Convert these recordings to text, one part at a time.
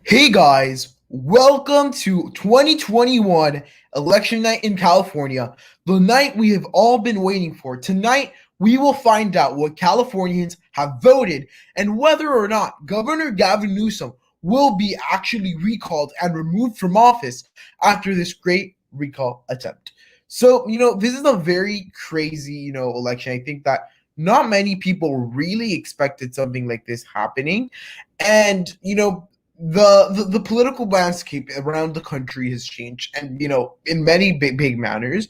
Hey guys, welcome to 2021 election night in California, the night we have all been waiting for. Tonight, we will find out what Californians have voted and whether or not Governor Gavin Newsom will be actually recalled and removed from office after this great recall attempt. So, this is a very crazy, election. I think that not many people really expected something like this happening. And, the political landscape around the country has changed, and in many big manners,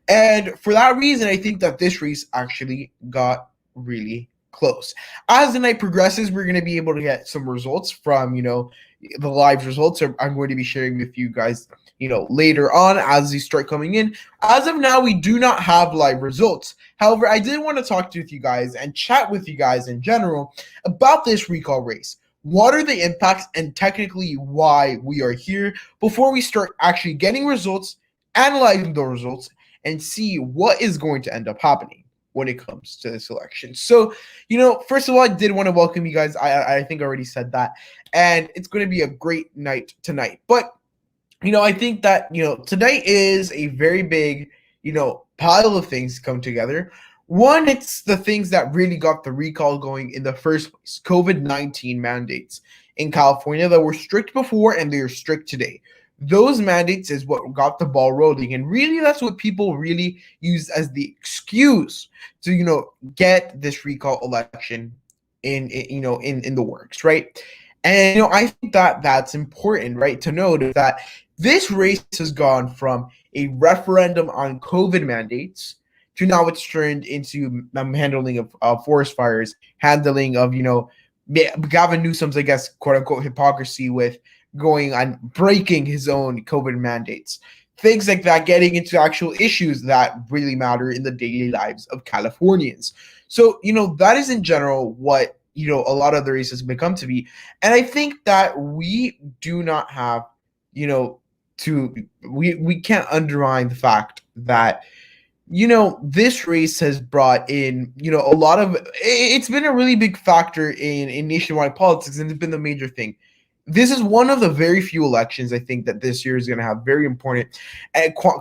and for that reason I think that this race actually got really close. As the night progresses, we're going to be able to get some results from the live results I'm going to be sharing with you guys later on as they start coming in. As of now, we do not have live results. However, I did want to talk to you guys and chat with you guys in general about this recall race. What are the impacts and technically why we are here before we start actually getting results, analyzing the results, and see what is going to end up happening when it comes to this election. So, first of all, I did want to welcome you guys. I think I already said that. And it's going to be a great night tonight. But, I think that, tonight is a very big, pile of things come together. One, it's the things that really got the recall going in the first place. COVID-19 mandates in California that were strict before and they are strict today. Those mandates is what got the ball rolling. And really, that's what people really use as the excuse to, get this recall election in the works, right? And, I think that that's important, right, to note that this race has gone from a referendum on COVID mandates to now it's turned into handling of forest fires, handling of, Gavin Newsom's, I guess, quote unquote, hypocrisy with going on breaking his own COVID mandates. Things like that, getting into actual issues that really matter in the daily lives of Californians. So, that is in general what, a lot of the races become to be. And I think that we do not have, we can't undermine the fact that this race has brought in, a lot of, it's been a really big factor in nationwide politics, and it's been the major thing. This is one of the very few elections I think that this year is going to have very important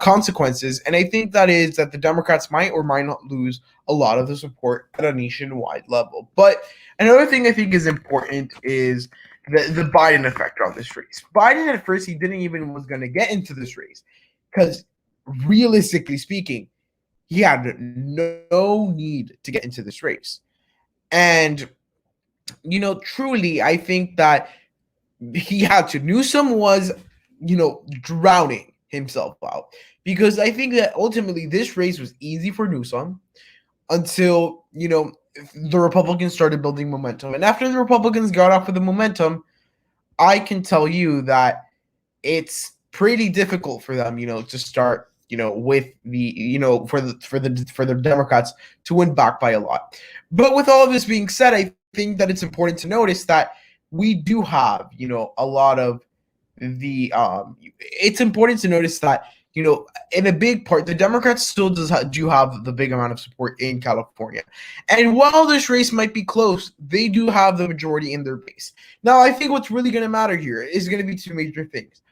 consequences. And I think that is that the Democrats might or might not lose a lot of the support at a nationwide level. But another thing I think is important is the Biden effect on this race. Biden at first, he didn't even was going to get into this race because realistically speaking, he had no need to get into this race. And, truly, I think that he had to. Newsom was, drowning himself out. Because I think that ultimately this race was easy for Newsom until, the Republicans started building momentum. And after the Republicans got off of the momentum, I can tell you that it's pretty difficult for them, to start with the, for the Democrats to win back by a lot. But with all of this being said, I think that it's important to notice that we do have, a lot of the, it's important to notice that, in a big part, the Democrats still do have the big amount of support in California. And while this race might be close, they do have the majority in their base. Now, I think what's really going to matter here is going to be two major things.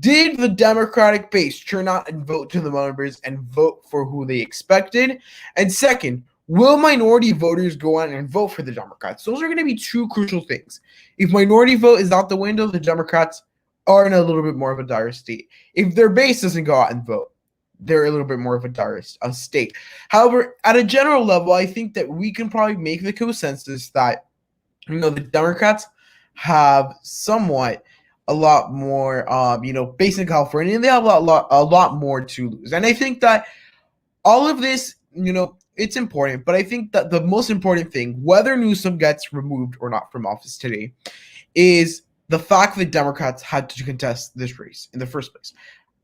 Did the Democratic base turn out and vote to the members and vote for who they expected? And second, will minority voters go out and vote for the Democrats? Those are going to be two crucial things. If minority vote is out the window, the Democrats are in a little bit more of a dire state. If their base doesn't go out and vote, they're a little bit more of a dire state. However, at a general level, I think that we can probably make the consensus that, the Democrats have somewhat a lot more, based in California, and they have a lot more to lose. And I think that all of this, it's important, but I think that the most important thing, whether Newsom gets removed or not from office today, is the fact that Democrats had to contest this race in the first place.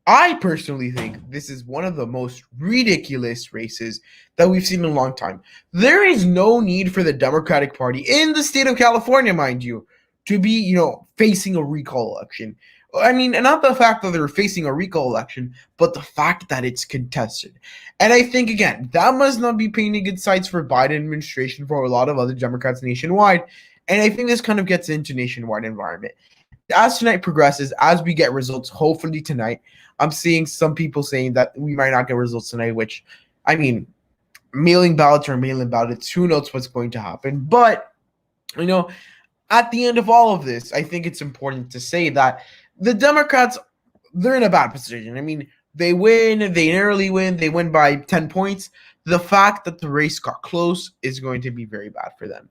I personally think this is one of the most ridiculous races that we've seen in a long time. There is no need for the Democratic Party in the state of California, mind you, to be, facing a recall election. I mean, and not the fact that they're facing a recall election, but the fact that it's contested. And I think, again, that must not be painting good sights for Biden administration, for a lot of other Democrats nationwide. And I think this kind of gets into nationwide environment. as tonight progresses, as we get results, hopefully tonight, I'm seeing some people saying that we might not get results tonight, which, I mean, mailing ballots or mailing ballots, who knows what's going to happen. But, you know, at the end of all of this, I think it's important to say that the Democrats, they're in a bad position. I mean, they win, they narrowly win, they win by 10 points. The fact that the race got close is going to be very bad for them.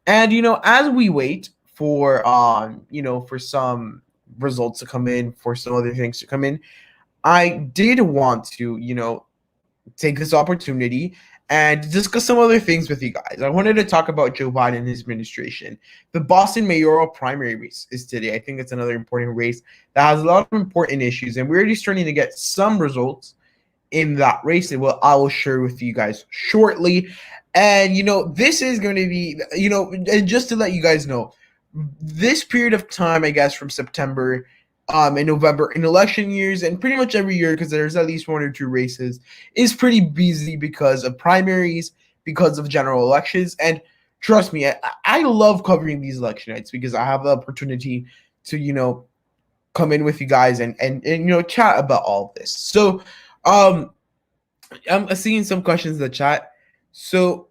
And as we wait for for some results to come in, for some other things to come in, I did want to, take this opportunity and discuss some other things with you guys. I wanted to talk about Joe Biden and his administration. The Boston mayoral primary race is today. I think it's another important race that has a lot of important issues, and we're already starting to get some results in that race that I will share with you guys shortly. And this is going to be, and just to let you guys know, this period of time, I guess, from September in November in election years, and pretty much every year, because there's at least one or two races, is pretty busy because of primaries, because of general elections. And trust me, I love covering these election nights because I have the opportunity to come in with you guys and chat about all of this. So I'm seeing some questions in the chat. So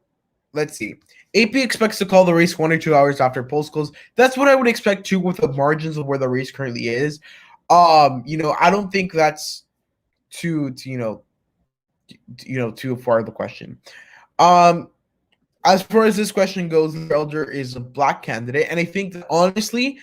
let's see. AP expects to call the race 1 or 2 hours after polls close. That's what I would expect too, with the margins of where the race currently is. I don't think that's too far of the question. As far as this question goes, the elder is a black candidate, and I think that honestly,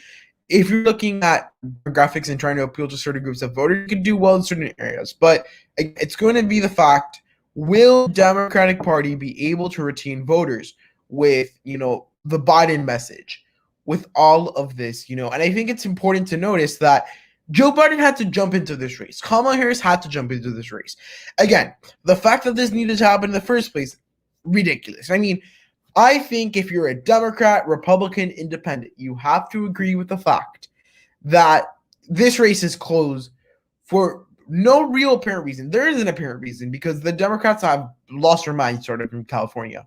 if you're looking at graphics and trying to appeal to certain groups of voters, you can do well in certain areas. But it's going to be the fact: will the Democratic Party be able to retain voters with the Biden message, with all of this? And I think it's important to notice that Joe Biden had to jump into this race. Kamala Harris had to jump into this race. Again, the fact that this needed to happen in the first place, ridiculous. I mean, I think if you're a Democrat, Republican, Independent, you have to agree with the fact that this race is closed for no real apparent reason. There is an apparent reason because the Democrats have lost their minds sort of in California,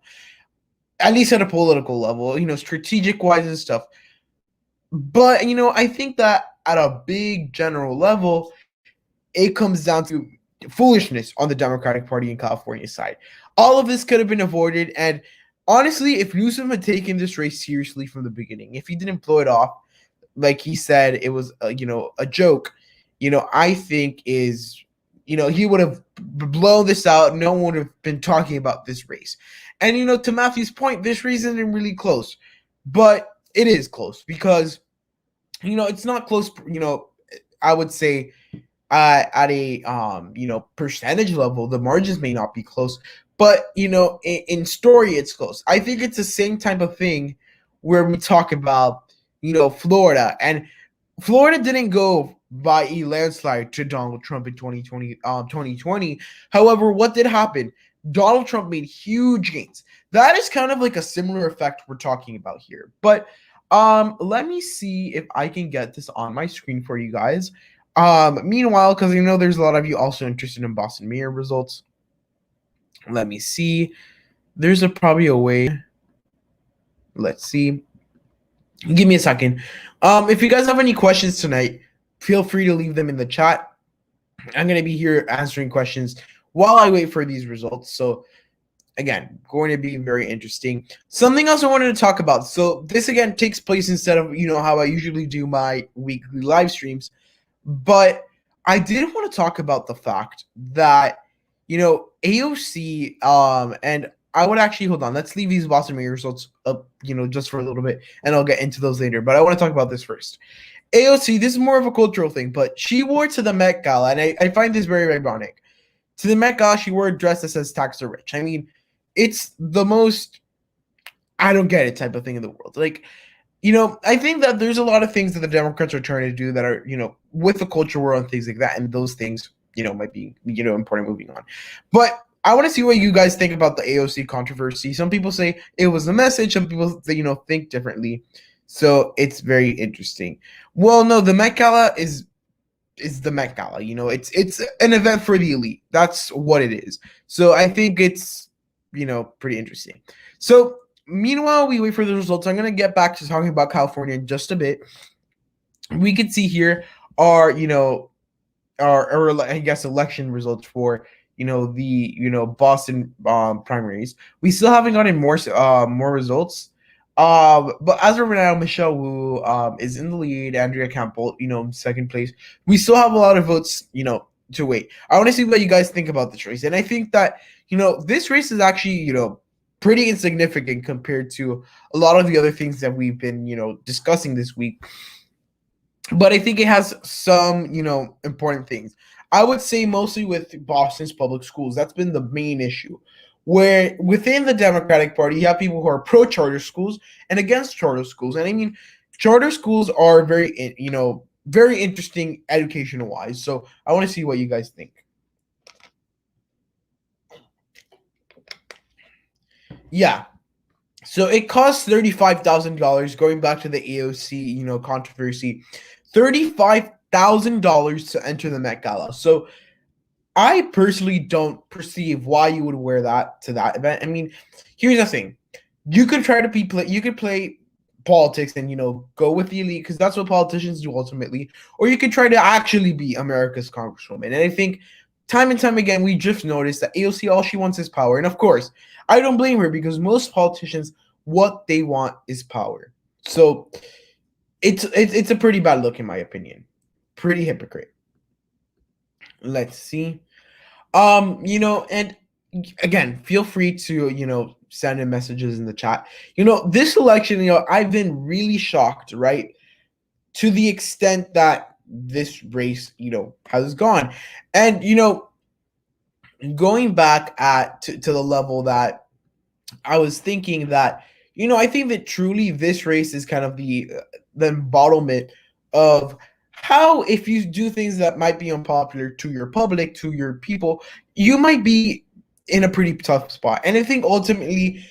at least at a political level, strategic-wise and stuff. But, I think that at a big general level, it comes down to foolishness on the Democratic Party in California side. All of this could have been avoided, and honestly, if Newsom had taken this race seriously from the beginning, if he didn't blow it off, like he said it was, a joke, I think he would have blown this out. No one would have been talking about this race. And, to Matthew's point, this race isn't really close, but it is close because, it's not close, I would say at a, percentage level, the margins may not be close, but, in story, it's close. I think it's the same type of thing where we talk about, Florida. And Florida didn't go by a landslide to Donald Trump in 2020. However, what did happen? Donald Trump made huge gains. That is kind of like a similar effect we're talking about here. But let me see if I can get this on my screen for you guys. Meanwhile, because there's a lot of you also interested in Boston mayor results. Let me see. There's probably a way. Let's see. Give me a second. If you guys have any questions tonight, feel free to leave them in the chat. I'm going to be here answering questions while I wait for these results. So, again, going to be very interesting. Something else I wanted to talk about. So, this, again, takes place instead of, how I usually do my weekly live streams. But I did want to talk about the fact that, AOC, and I would actually, hold on, let's leave these Boston mayor results up, just for a little bit, and I'll get into those later. But I want to talk about this first. AOC, this is more of a cultural thing, but she wore to the Met Gala, and I find this very ironic. To the Met Gala, she wore a dress that says tax the rich. I mean, it's the most, I don't get it type of thing in the world. Like, I think that there's a lot of things that the Democrats are trying to do that are, with the culture war and things like that, and those things, might be, important moving on. But I want to see what you guys think about the AOC controversy. Some people say it was the message. Some people, think differently. So it's very interesting. Well, no, the Met Gala is the Met Gala. It's an event for the elite. That's what it is. So I think it's, pretty interesting. So meanwhile, we wait for the results. I'm going to get back to talking about California in just a bit. we could see here are, or I guess election results for the Boston primaries. We still haven't gotten more results. But as of right now, Michelle Wu is in the lead. Andrea Campbell, second place. We still have a lot of votes, to wait. I want to see what you guys think about this race, and I think that this race is actually pretty insignificant compared to a lot of the other things that we've been discussing this week. But I think it has some, important things. I would say mostly with Boston's public schools. That's been the main issue. Where within the Democratic Party, you have people who are pro charter schools and against charter schools. And I mean, charter schools are very, very interesting educational wise. So I want to see what you guys think. Yeah. So it costs $35,000. Going back to the AOC, controversy, $35,000 to enter the Met Gala. So I personally don't perceive why you would wear that to that event. I mean, here's the thing: you could try to you could play politics and go with the elite because that's what politicians do ultimately, or you could try to actually be America's congresswoman. And I think time and time again we just noticed that AOC all she wants is power, and of course I don't blame her because most politicians what they want is power. So it's a pretty bad look in my opinion. Pretty hypocrite. Let's see. And again, feel free to, send in messages in the chat. This election, I've been really shocked, right? To the extent that this race, has gone. And, going back to the level that I was thinking that, I think that truly this race is kind of the embodiment of how if you do things that might be unpopular to your public, to your people, you might be in a pretty tough spot. And I think ultimately,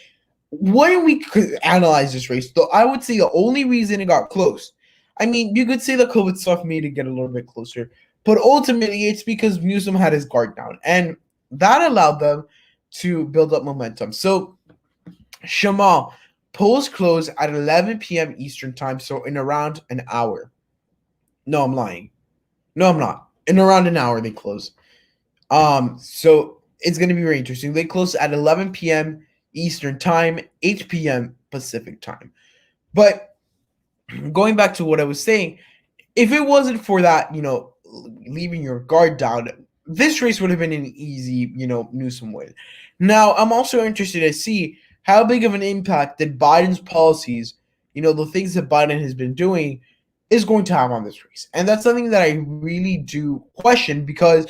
when we could analyze this race, though, I would say the only reason it got close, I mean, you could say the COVID stuff made it get a little bit closer, but ultimately it's because Newsom had his guard down, and that allowed them to build up momentum. So, Shamal, polls close at 11 p.m. Eastern time, so in around an hour. No, I'm lying. No, I'm not. In around an hour they close. So it's gonna be very interesting. They close at 11 p.m. Eastern time, 8 p.m. Pacific time. But going back to what I was saying, if it wasn't for that, leaving your guard down, this race would have been an easy, Newsom win. Now, I'm also interested to see how big of an impact that Biden's policies, the things that Biden has been doing, is going to have on this race. And that's something that I really do question because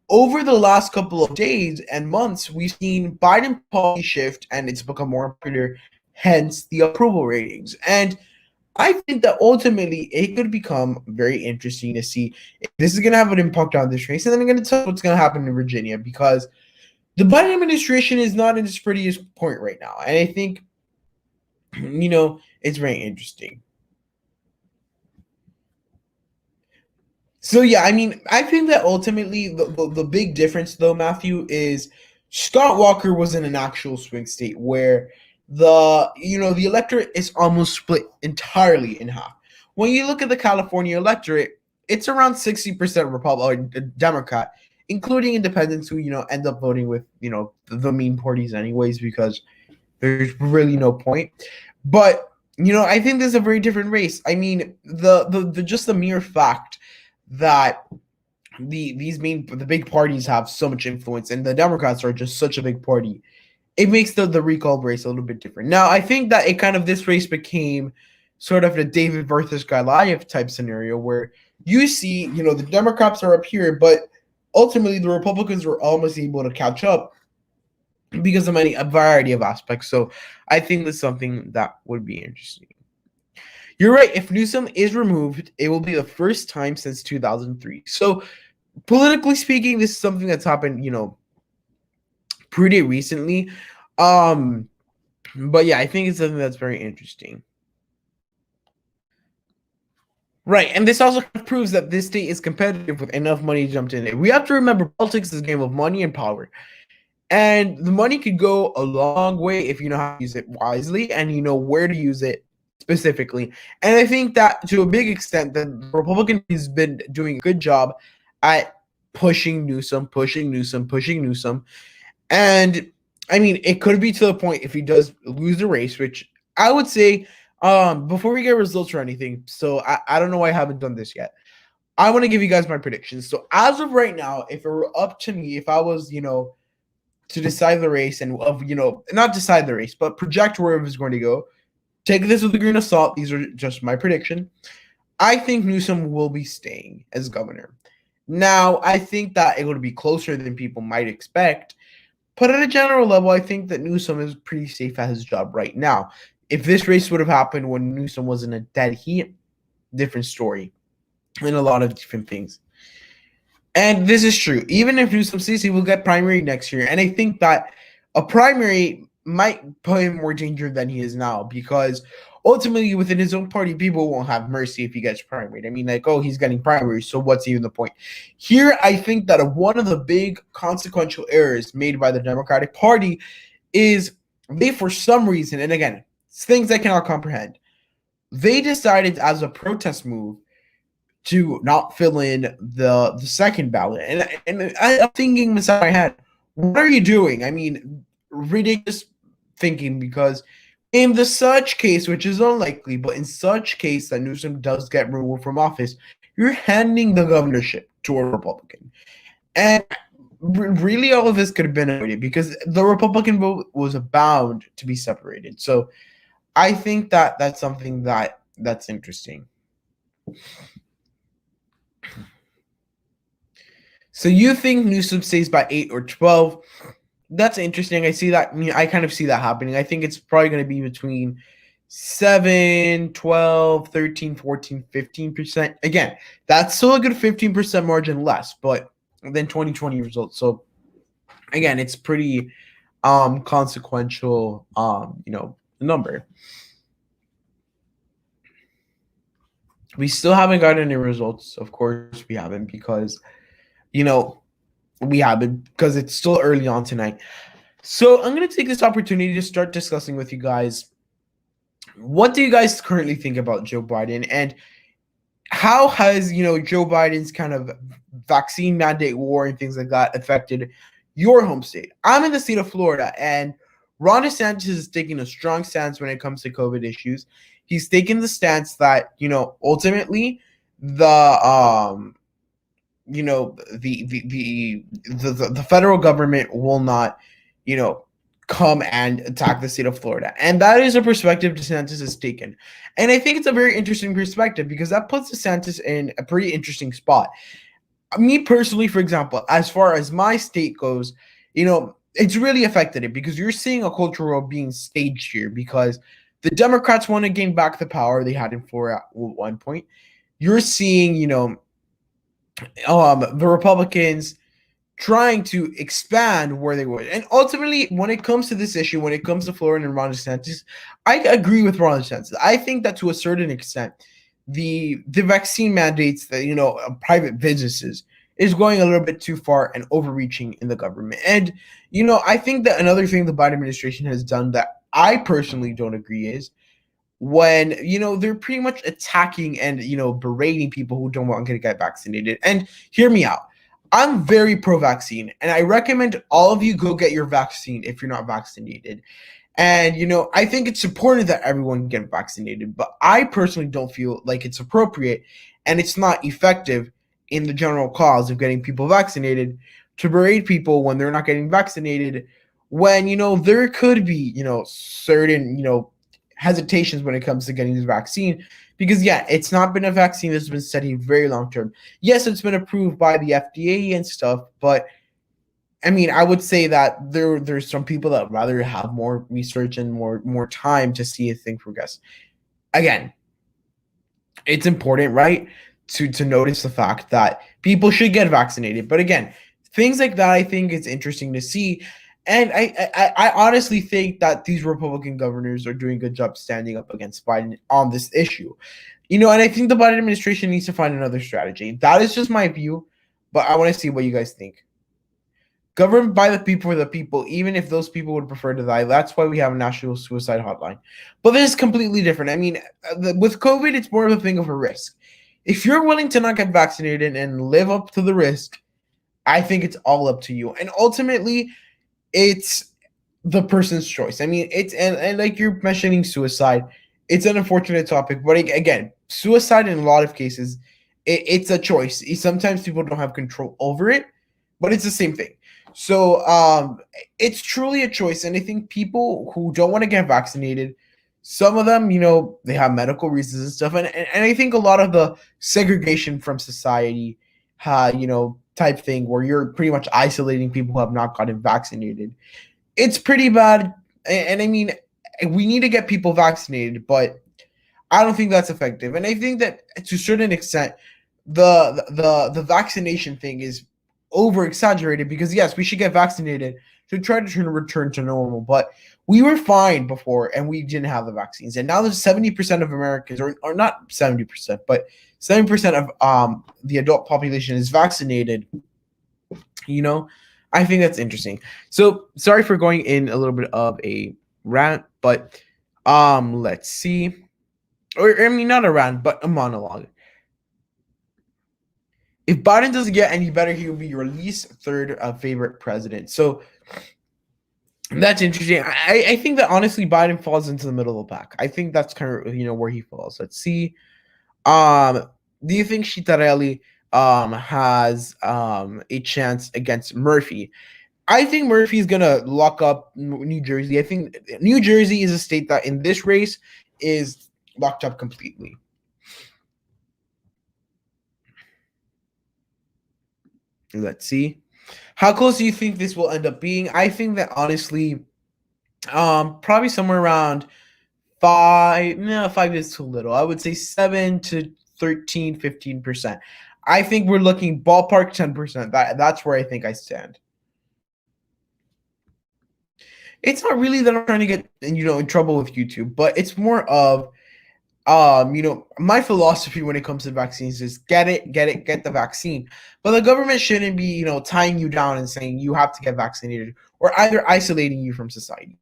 over the last couple of days and months, we've seen Biden policy shift and it's become more popular, hence the approval ratings. And I think that ultimately it could become very interesting to see if this is going to have an impact on this race. And then I'm going to tell you what's going to happen in Virginia because the Biden administration is not in its prettiest point right now. And I think, it's very interesting. So yeah, I mean, I think that ultimately the big difference though, Matthew, is Scott Walker was in an actual swing state where the electorate is almost split entirely in half. When you look at the California electorate, it's around 60% Republican or Democrat, including independents who end up voting with the main parties anyways because there's really no point. But I think there's a very different race. I mean, the just the mere fact that the big parties have so much influence and the Democrats are just such a big party, it makes the recall race a little bit different. Now, I think that this race became sort of the David versus Goliath type scenario where you see, the Democrats are up here, but ultimately the Republicans were almost able to catch up because of a variety of aspects. So I think that's something that would be interesting. You're right. If Newsom is removed, it will be the first time since 2003. So, politically speaking, this is something that's happened, pretty recently. But yeah, I think it's something that's very interesting. Right, and this also proves that this state is competitive with enough money jumped in it. We have to remember politics is a game of money and power. And the money could go a long way if you know how to use it wisely and you know where to use it specifically. And I think that to a big extent, the Republican has been doing a good job at pushing Newsom. And I mean, it could be to the point if he does lose the race, which I would say, before we get results or anything. So I don't know why I haven't done this yet. I want to give you guys my predictions. So as of right now, if it were up to me, if I was, to decide the race and not decide the race, but project where it was going to go, take this with a grain of salt. These are just my prediction. I think Newsom will be staying as governor. Now, I think that it would be closer than people might expect. But at a general level, I think that Newsom is pretty safe at his job right now. If this race would have happened when Newsom was in a dead heat, different story. And a lot of different things. And this is true. Even if Newsom stays, he will get primary next year. And I think that a primary might put him more danger than he is now, because ultimately within his own party, people won't have mercy if he gets primary. I mean, like, oh, he's getting primary, so what's even the point? Here, I think that one of the big consequential errors made by the Democratic Party is they, for some reason, and again, it's things I cannot comprehend, they decided as a protest move to not fill in the second ballot. And I'm thinking inside my head, what are you doing? I mean, ridiculous thinking, because in the such case, which is unlikely, but in such case that Newsom does get removed from office, you're handing the governorship to a Republican. And really all of this could have been avoided because the Republican vote was bound to be separated. So I think that that's something that's interesting. So you think Newsom stays by 8 or 12? That's interesting. I see that. I mean, I kind of see that happening. I think it's probably going to be between 7, 12, 13, 14, 15%. Again, that's still a good 15% margin less, but than 2020 results. So again, it's pretty consequential number. We still haven't gotten any results. Of course we haven't, because we haven't, because it's still early on tonight. So I'm going to take this opportunity to start discussing with you guys, what do you guys currently think about Joe Biden, and how has, Joe Biden's kind of vaccine mandate war and things like that affected your home state? I'm in the state of Florida, and Ron DeSantis is taking a strong stance when it comes to COVID issues. He's taken the stance that, ultimately the the federal government will not, come and attack the state of Florida. And that is a perspective DeSantis has taken. And I think it's a very interesting perspective, because that puts DeSantis in a pretty interesting spot. Me personally, for example, as far as my state goes, it's really affected it, because you're seeing a culture war being staged here, because the Democrats want to gain back the power they had in Florida at one point. You're seeing, the Republicans trying to expand where they would. And ultimately, when it comes to this issue, when it comes to Florida and Ron DeSantis, I agree with Ron DeSantis. I think that to a certain extent, the vaccine mandates that, private businesses is going a little bit too far and overreaching in the government. And, I think that another thing the Biden administration has done that I personally don't agree is when, they're pretty much attacking and, berating people who don't want to get vaccinated. And hear me out. I'm very pro-vaccine, and I recommend all of you go get your vaccine if you're not vaccinated. And, I think it's important that everyone get vaccinated, but I personally don't feel like it's appropriate and it's not effective in the general cause of getting people vaccinated to berate people when they're not getting vaccinated, when, there could be, certain, hesitations when it comes to getting this vaccine. Because, yeah, it's not been a vaccine that's been studied very long term. Yes, it's been approved by the FDA and stuff, but I mean, I would say that there's some people that rather have more research and more time to see a thing progress. Again, it's important, right, to notice the fact that people should get vaccinated. But again, things like that, I think it's interesting to see. And I honestly think that these Republican governors are doing a good job standing up against Biden on this issue. And I think the Biden administration needs to find another strategy. That is just my view, but I want to see what you guys think. Governed by the people for the people, even if those people would prefer to die. That's why we have a national suicide hotline. But this is completely different. I mean, with COVID, it's more of a thing of a risk. If you're willing to not get vaccinated and live up to the risk, I think it's all up to you. And ultimately, it's the person's choice. I mean, it's and like you're mentioning suicide, it's an unfortunate topic, but again, suicide in a lot of cases, it's a choice. Sometimes people don't have control over it, but it's the same thing. So it's truly a choice, and I think people who don't want to get vaccinated, some of them, they have medical reasons and stuff, and I think a lot of the segregation from society, type thing where you're pretty much isolating people who have not gotten vaccinated. It's pretty bad, and I mean, we need to get people vaccinated, but I don't think that's effective. And I think that to a certain extent, the vaccination thing is over exaggerated because yes, we should get vaccinated to try to return to normal, but we were fine before and we didn't have the vaccines, and now there's 70% of Americans, or not 70%, but 70% of the adult population is vaccinated. I think that's interesting. So sorry for going in a little bit of a rant, but let's see. Or I mean, not a rant, but a monologue. If Biden doesn't get any better, he will be your least third favorite president. So that's interesting. I think that honestly, Biden falls into the middle of the pack. I think that's kind of where he falls. Let's see. Do you think Shitarelli has a chance against Murphy? I think Murphy is gonna lock up New Jersey. I think New Jersey is a state that in this race is locked up completely. Let's see. How close do you think this will end up being? I think that honestly, probably somewhere around 5. No, 5 is too little. I would say 7 to 13, 15%. I think we're looking ballpark 10%. That's where I think I stand. It's not really that I'm trying to get in trouble with YouTube, but it's more of my philosophy when it comes to vaccines is get the vaccine. But the government shouldn't be, tying you down and saying you have to get vaccinated or either isolating you from society.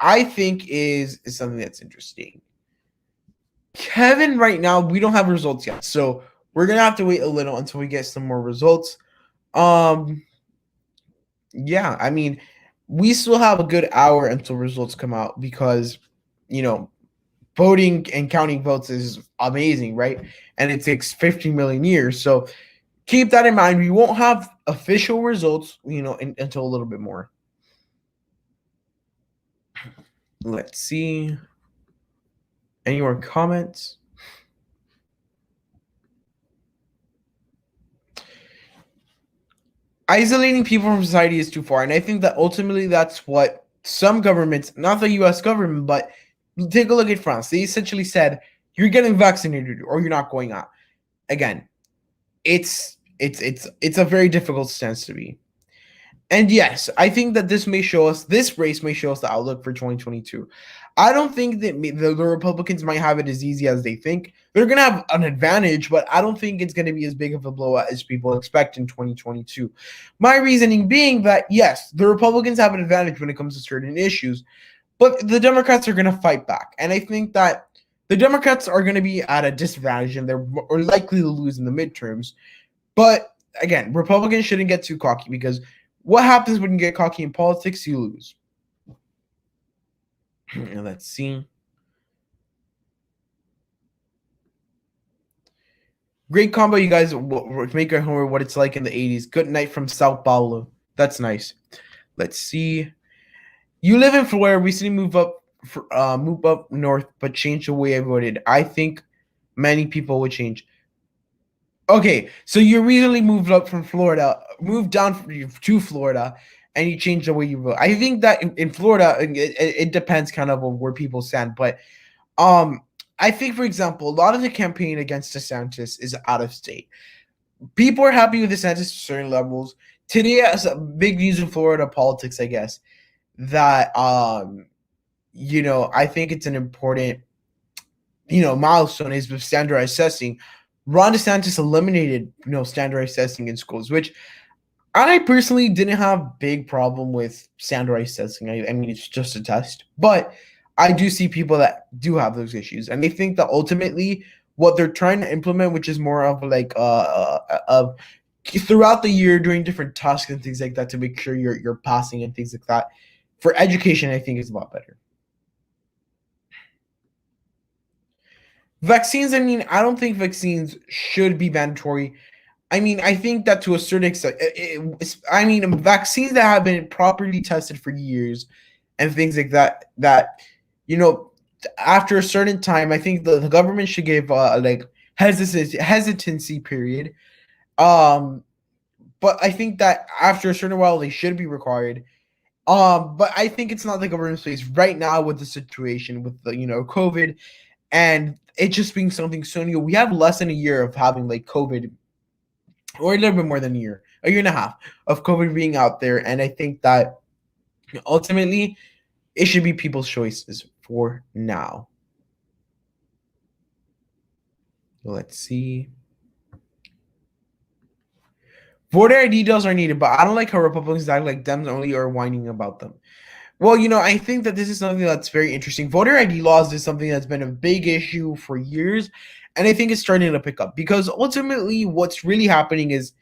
I think is something that's interesting. Kevin, right now, we don't have results yet. So we're going to have to wait a little until we get some more results. Yeah, I mean, we still have a good hour until results come out because, voting and counting votes is amazing, right? And it takes 15 million years. So keep that in mind. We won't have official results, until a little bit more. Let's see. Any more comments? Isolating people from society is too far. And I think that ultimately that's what some governments, not the US government, but take a look at France. They essentially said, you're getting vaccinated or you're not going out. Again, it's a very difficult stance to be. And yes, I think that this race may show us the outlook for 2022. I don't think that the Republicans might have it as easy as they think. They're going to have an advantage, but I don't think it's going to be as big of a blowout as people expect in 2022. My reasoning being that, yes, the Republicans have an advantage when it comes to certain issues, but the Democrats are going to fight back. And I think that the Democrats are going to be at a disadvantage and they're more likely to lose in the midterms. But again, Republicans shouldn't get too cocky because what happens when you get cocky in politics? You lose. Let's see. Great combo, you guys. Make your homework what it's like in the 80s. Good night from Sao Paulo. That's nice. Let's see. You live in Florida. Recently moved up north, but changed the way I voted. I think many people would change. Okay, so you recently moved up from Florida, moved down to Florida, and you changed the way you vote. I think that in Florida, it depends kind of on where people stand. But I think, for example, a lot of the campaign against DeSantis is out of state. People are happy with DeSantis to certain levels. Today, as a big news in Florida politics, I guess, that, I think it's an important, milestone is with standardized testing. Ron DeSantis eliminated, standardized testing in schools, which I personally didn't have big problem with standardized testing. I mean, it's just a test, but I do see people that do have those issues, and they think that ultimately what they're trying to implement, which is more of like of throughout the year doing different tasks and things like that to make sure you're passing and things like that. For education, I think is a lot better. Vaccines, I mean, I don't think vaccines should be mandatory. I mean, I think that to a certain extent, I mean, vaccines that have been properly tested for years and things like that, you know, after a certain time, I think the government should give like hesitancy period. Um, but I think that after a certain while, they should be required. But I think it's not the government's place right now with the situation with the COVID and it just being something so new. We have less than a year of having like COVID, or a little bit more than a year and a half of COVID being out there. And I think that ultimately it should be people's choices for now. Let's see. Voter ID details are needed, but I don't like how Republicans act like Dems only are whining about them. Well, I think that this is something that's very interesting. Voter ID laws is something that's been a big issue for years, and I think it's starting to pick up because ultimately what's really happening is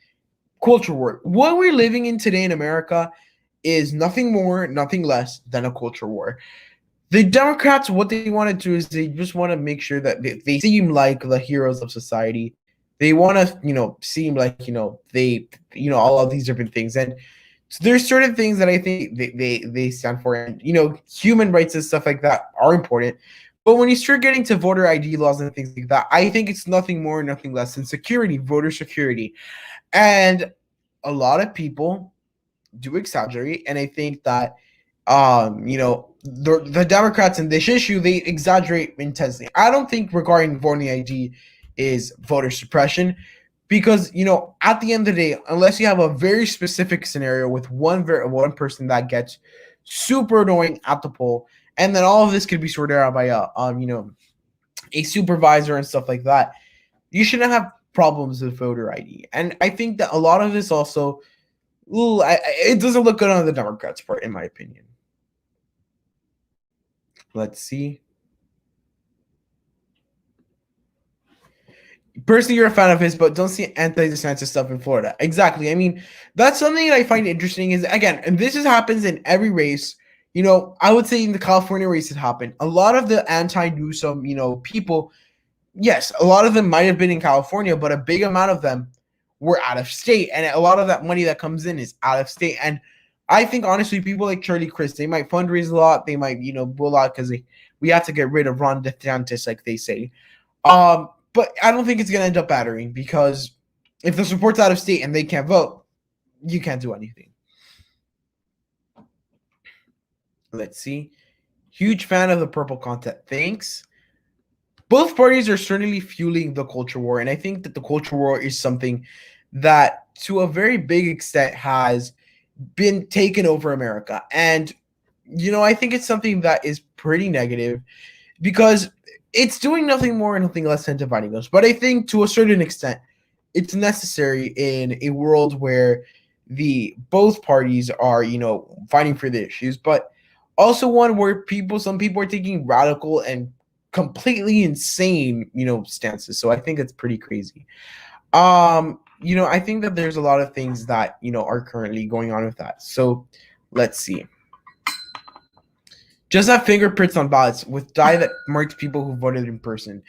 culture war. What we're living in today in America is nothing more, nothing less than a culture war. The Democrats, what they want to do is they just want to make sure that they seem like the heroes of society. They want to, seem like, they, all of these different things. And so there's certain things that I think they stand for. And, human rights and stuff like that are important. But when you start getting to voter ID laws and things like that, I think it's nothing more, nothing less than security, voter security. And a lot of people do exaggerate. And I think that, the Democrats in this issue, they exaggerate intensely. I don't think regarding voting ID is voter suppression because, at the end of the day, unless you have a very specific scenario with one person that gets super annoying at the poll, and then all of this could be sorted out by a supervisor and stuff like that, you shouldn't have problems with voter ID. And I think that a lot of this also, it doesn't look good on the Democrats' part, in my opinion. Let's see. Personally, you're a fan of his, but don't see anti-DeSantis stuff in Florida. Exactly. I mean, that's something that I find interesting is, again, and this happens in every race. I would say in the California race it happened. A lot of the anti-Newsom, people, yes, a lot of them might have been in California, but a big amount of them were out of state. And a lot of that money that comes in is out of state. And I think, honestly, people like Charlie Crist, they might fundraise a lot. They might, bull out because we have to get rid of Ron DeSantis, like they say. But I don't think it's going to end up mattering because if the support's out of state and they can't vote, you can't do anything. Let's see. Huge fan of the purple content. Thanks. Both parties are certainly fueling the culture war. And I think that the culture war is something that to a very big extent has been taken over America. And, I think it's something that is pretty negative because it's doing nothing more and nothing less than dividing us. But I think to a certain extent, it's necessary in a world where both parties are, fighting for the issues, but also one where some people are taking radical and completely insane, stances. So I think it's pretty crazy. I think that there's a lot of things that, are currently going on with that. So let's see. Just have fingerprints on ballots with dye that marks people who voted in person.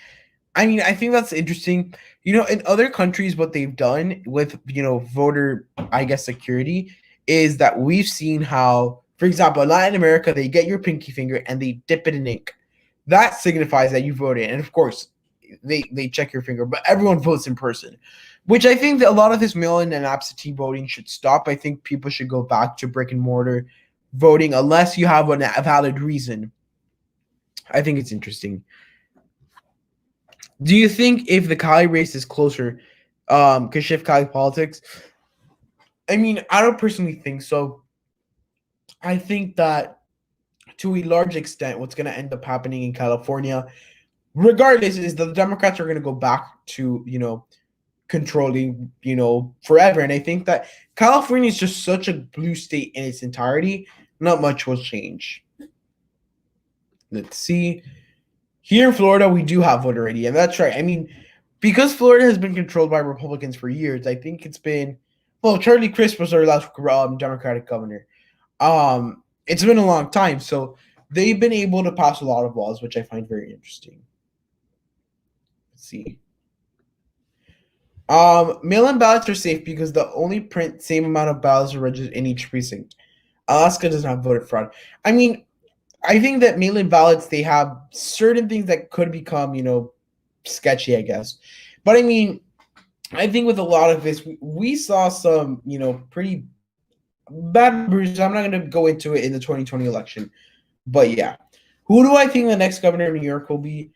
I mean, I think that's interesting. In other countries, what they've done with, voter, I guess, security is that we've seen how, for example, in Latin America, they get your pinky finger and they dip it in ink. That signifies that you voted. And of course, they check your finger, but everyone votes in person, which I think that a lot of this mail-in and absentee voting should stop. I think people should go back to brick and mortar voting unless you have a valid reason. I think it's interesting. Do you think if the Cali race is closer, could shift Cali politics? I mean, I don't personally think so. I think that to a large extent, what's going to end up happening in California, regardless, is the Democrats are going to go back to, controlling, forever. And I think that California is just such a blue state in its entirety. Not much will change. Let's see. Here in Florida, we do have voter ID, and that's right. I mean, because Florida has been controlled by Republicans for years, I think it's been Charlie Crist was our last Democratic governor. It's been a long time, so they've been able to pass a lot of laws, which I find very interesting. Let's see. Mail-in ballots are safe because they only print same amount of ballots registered in each precinct. Alaska does not vote fraud. I mean, I think that mail-in ballots, they have certain things that could become, sketchy, I guess. But I mean, I think with a lot of this, we saw some, pretty bad numbers. I'm not going to go into it in the 2020 election. But yeah. Who do I think the next governor of New York will be?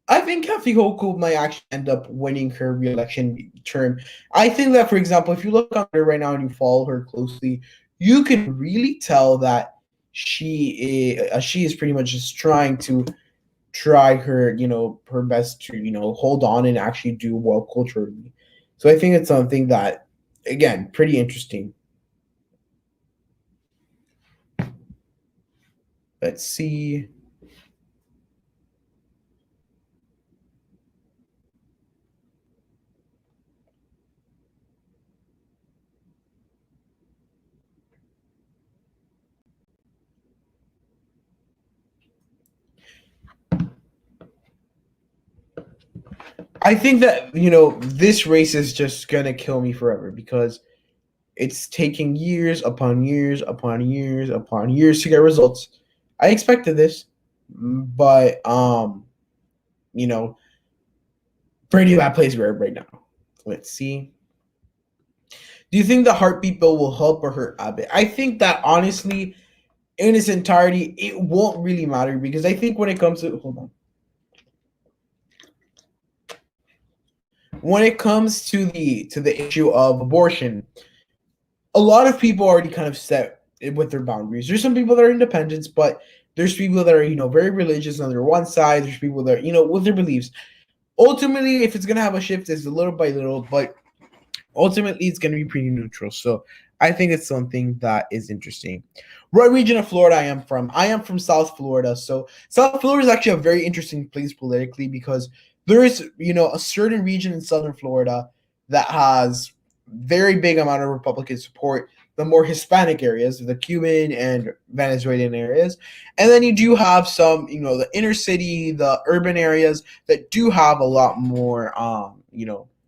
I think Kathy Hochul might actually end up winning her re-election term. I think that, for example, if you look on her right now and you follow her closely, you can really tell that she is pretty much just trying to try her best to hold on and actually do well culturally. So I think it's something that, again, pretty interesting. Let's see. I think that, this race is just going to kill me forever because it's taking years upon years upon years upon years to get results. I expected this, but, pretty bad place we're right now. Let's see. Do you think the heartbeat bill will help or hurt Abbott? I think that, honestly, in its entirety, it won't really matter because I think when it comes to, when it comes to the issue of abortion, a lot of people already kind of set with their boundaries. There's some people that are independents, but there's people that are, very religious on their one side. There's people that are, with their beliefs. Ultimately, if it's going to have a shift, it's a little by little, but ultimately it's going to be pretty neutral. So I think it's something that is interesting. What region of Florida I am from? I am from South Florida. So South Florida is actually a very interesting place politically because there is, a certain region in Southern Florida that has very big amount of Republican support. The more Hispanic areas, the Cuban and Venezuelan areas. And then you do have some, the inner city, the urban areas that do have a lot more,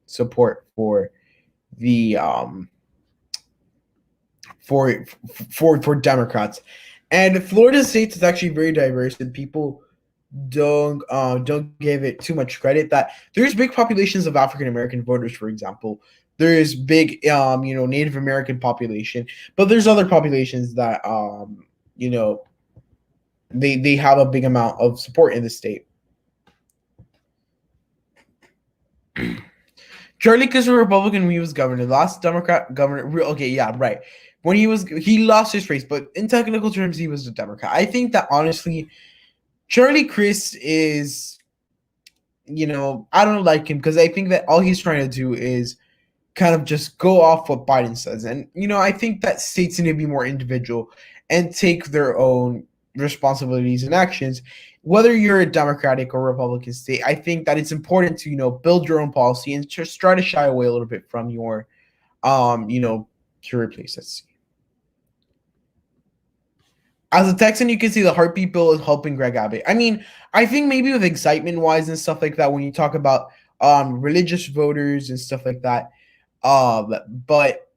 support for the for Democrats. And Florida State is actually very diverse, and people don't give it too much credit. That there's big populations of African American voters, for example. There is big Native American population, but there's other populations that they have a big amount of support in the state. Charlie Crist was a Republican when he was governor. The last Democrat governor. Okay, yeah, right. When he lost his race, but in technical terms, he was a Democrat. I think that, honestly, Charlie Crist is, I don't like him because I think that all he's trying to do is kind of just go off what Biden says. And, I think that states need to be more individual and take their own responsibilities and actions. Whether you're a Democratic or Republican state, I think that it's important to, build your own policy and just try to shy away a little bit from your, pure place. Let's see. As a Texan, you can see the heartbeat bill is helping Greg Abbott. I mean, I think maybe with excitement-wise and stuff like that, when you talk about religious voters and stuff like that, but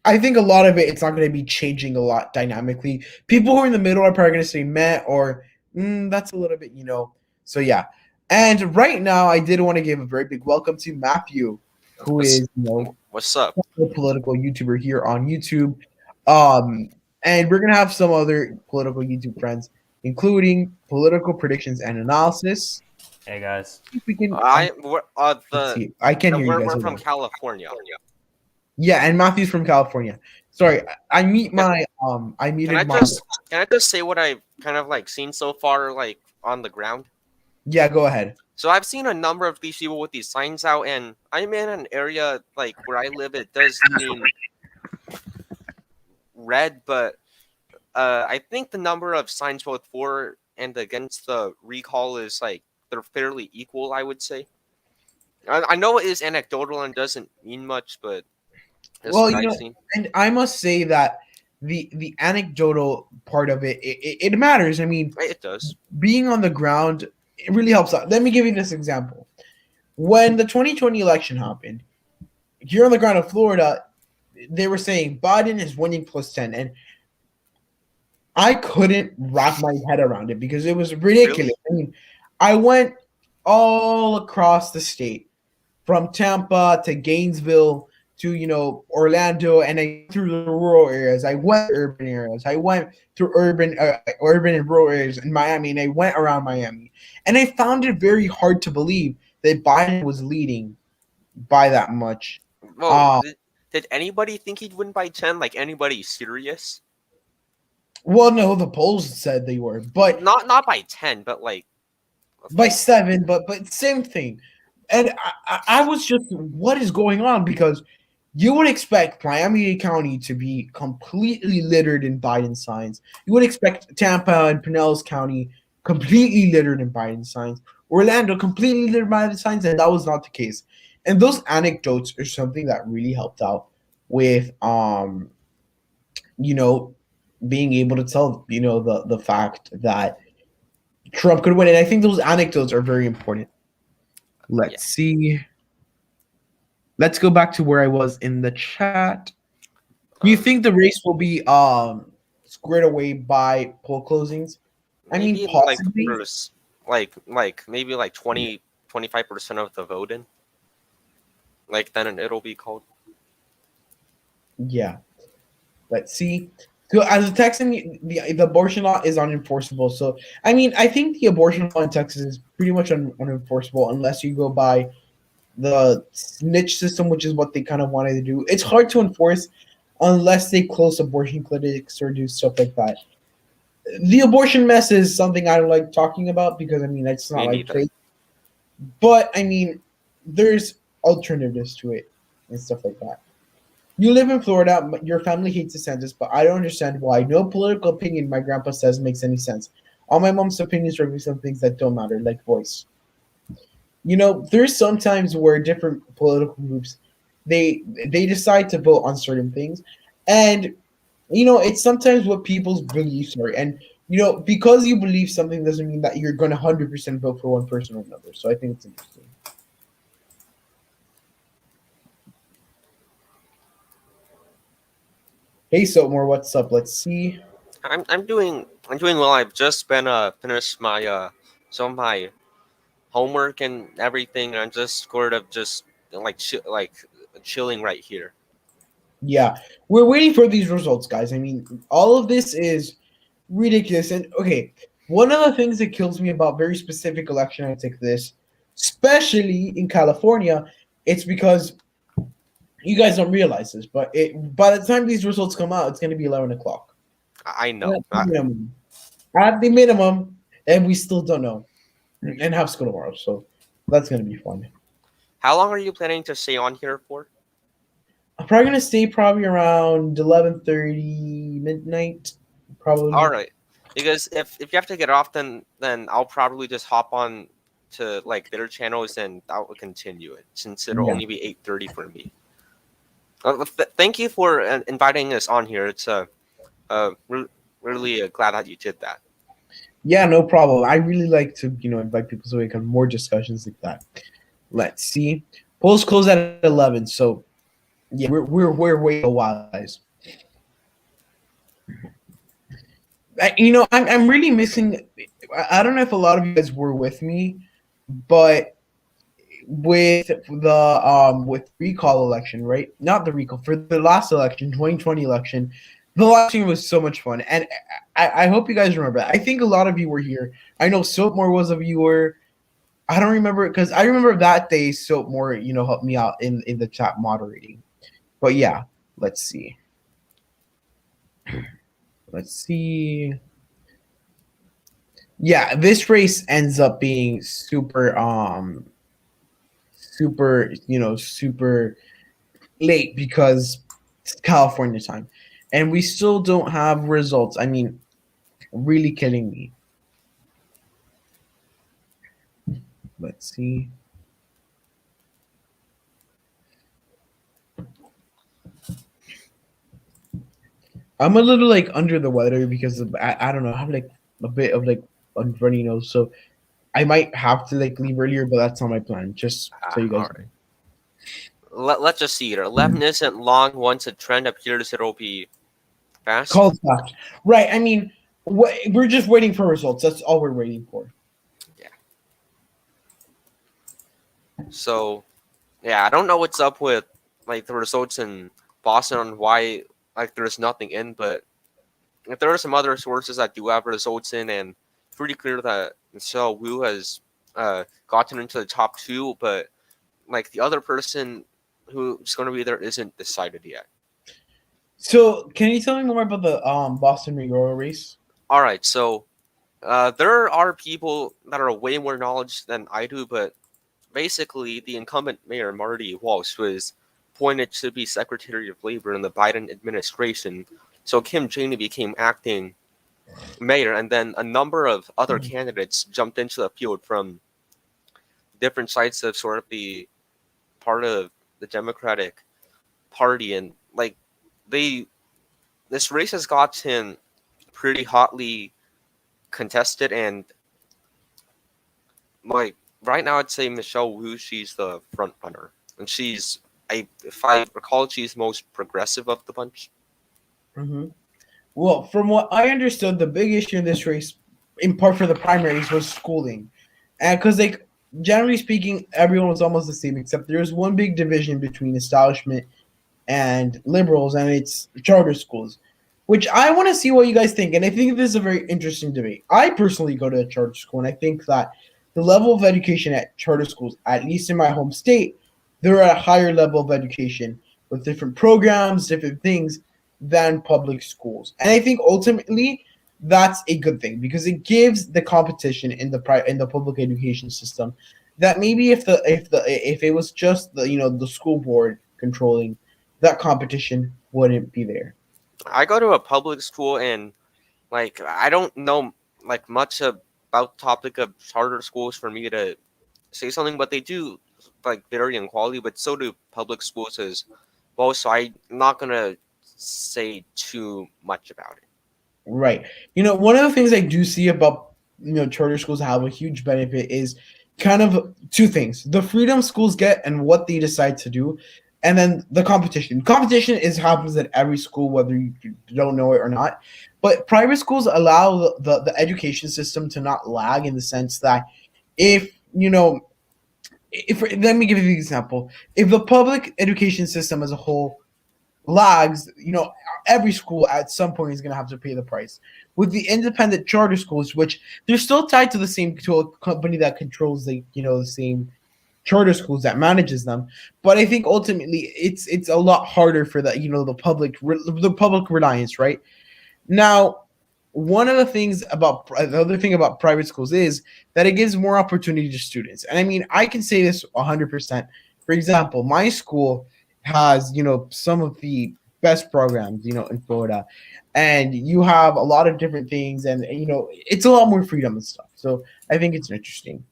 I think a lot of it's not going to be changing a lot dynamically. People who are in the middle are probably going to say meh or that's a little bit, So yeah. And right now, I did want to give a very big welcome to Matthew, who is what's up, a political YouTuber here on YouTube. And we're gonna have some other political YouTube friends, including political predictions and analysis. Hey guys, We can. I can hear you guys. We're from California. Yeah, and Matthew's from California. Sorry, I muted my. Can I just say what I've kind of seen so far, on the ground? Yeah, go ahead. So I've seen a number of these people with these signs out, and I'm in an area like where I live. It does mean red, but I think the number of signs both for and against the recall is like they're fairly equal. I would say. I know it is anecdotal and doesn't mean much, but that's Well, what I've seen. and I must say that the anecdotal part of it matters. I mean, It does. being on the ground, it really helps out. Let me give you this example. When the 2020 election happened, here on the ground in Florida, they were saying Biden is winning +10, and I couldn't wrap my head around it because it was ridiculous. Really? I mean, I went all across the state, from Tampa to Gainesville to Orlando, and I through the rural areas. I went to urban areas. I went through urban and rural areas in Miami, and I went around Miami, and I found it very hard to believe that Biden was leading by that much. Well, Um, did anybody think he'd win by 10? Like anybody serious? well, no, the polls said they were, but Not by 10, but like by 7, but same thing. And I was just, what is going on? Because you would expect Miami-Dade County to be completely littered in Biden signs. You would expect Tampa and Pinellas County completely littered in Biden signs. Orlando completely littered by Biden signs, and that was not the case. And those anecdotes are something that really helped out with you know, being able to tell, the fact that Trump could win. And I think those anecdotes are very important. Let's see. Let's go back to where I was in the chat. Do you think the race will be squared away by poll closings? I mean, maybe like possibly. first, like maybe like 25% of the voting. Like then it'll be called. Yeah. Let's see. So as a Texan, the abortion law is unenforceable. So I mean, I think the abortion law in Texas is pretty much unenforceable unless you go by the snitch system, which is what they kind of wanted to do. It's hard to enforce unless they close abortion clinics or do stuff like that. The abortion mess is something I don't like talking about because I mean it's not Me like neither. place. But I mean, there's alternatives to it and stuff like that. You live in Florida. Your family hates DeSantis, but I don't understand why. No political opinion my grandpa says makes any sense. All my mom's opinions represent some things that don't matter, like voice. There's sometimes where different political groups they decide to vote on certain things, and it's sometimes what people's beliefs are, and because you believe something doesn't mean that you're going to 100% vote for one person or another. So I think it's interesting. Hey, Soapmore, what's up? Let's see. I'm doing well. I've just been finished my some of my homework and everything. And I'm just sort of just like chilling right here. Yeah, we're waiting for these results, guys. I mean, all of this is ridiculous. And okay, one of the things that kills me about very specific election nights like this, especially in California, it's because you guys don't realize this, but by the time these results come out, it's going to be 11 o'clock. I know. At the minimum, and we still don't know, and have school tomorrow, so that's going to be fun. How long are you planning to stay on here for? I'm probably going to stay probably around 11:30 midnight, probably. All right, because if you have to get off, then I'll probably just hop on to like their channels and I'll continue it since it'll only be 8:30 for me. Thank you for inviting us on here. It's really glad that you did that. Yeah, no problem. I really like to invite people so we can have more discussions like that. Let's see. Polls close at 11, so yeah, we're waiting a while, guys. I'm really missing. I don't know if a lot of you guys were with me, but with the with recall election, right? Not the recall, for the last election, 2020 election. The election was so much fun, and I hope you guys remember that. I think a lot of you were here. I know Soapmore was a viewer. I don't remember because I remember that day Soapmore, helped me out in the chat moderating. But yeah, let's see. Yeah, this race ends up being super super late because it's California time. And we still don't have results. I mean, really kidding me. Let's see. I'm a little like under the weather because I don't know, I have like a bit of like a runny nose, so I might have to like leave earlier, but that's not my plan. Just so you All guys right. know. Let's just see here. 11 isn't long once a trend appears. It'll be fast. Call back. Right. I mean, we're just waiting for results. That's all we're waiting for. Yeah. So, yeah, I don't know what's up with like the results in Boston on why like there's nothing in, but if there are some other sources that do have results in, and pretty clear that Michelle Wu has gotten into the top two, but like the other person who's going to be there isn't decided yet. So, can you tell me more about the Boston mayoral race? All right, so there are people that are way more knowledge than I do, but basically the incumbent mayor Marty Walsh was appointed to be Secretary of Labor in the Biden administration. So Kim Cheney became acting mayor, and then a number of other candidates jumped into the field from different sides of sort of the part of the Democratic Party, and like they this race has gotten pretty hotly contested, and like right now I'd say Michelle Wu, she's the front runner, and she's if I recall, she's most progressive of the bunch. Mm-hmm. Well, from what I understood, the big issue in this race, in part for the primaries, was schooling, and because like generally speaking, everyone was almost the same, except there was one big division between establishment and liberals, and it's charter schools, which I want to see what you guys think. And I think this is a very interesting debate. I personally go to a charter school, and I think that the level of education at charter schools, at least in my home state, they're at a higher level of education with different programs, different things than public schools. And I think ultimately that's a good thing because it gives the competition in the public education system that maybe if it was just the school board controlling that competition wouldn't be there. I go to a public school, and like I don't know like much about the topic of charter schools for me to say something, but they do like vary in quality, but so do public schools as well. So I'm not gonna say too much about it. Right. One of the things I do see about charter schools have a huge benefit is kind of two things: the freedom schools get and what they decide to do, and then the competition. Competition is happens at every school, whether you don't know it or not. But private schools allow the education system to not lag in the sense that if if let me give you the example: if the public education system as a whole lags, every school at some point is going to have to pay the price. With the independent charter schools, which they're still tied to a company that controls the same charter schools that manages them, but I think ultimately it's a lot harder for the public reliance, right? Now, the other thing about private schools is that it gives more opportunity to students. And I mean, I can say this 100%. For example, my school has, some of the best programs, in Florida. And you have a lot of different things and it's a lot more freedom and stuff. So I think it's interesting.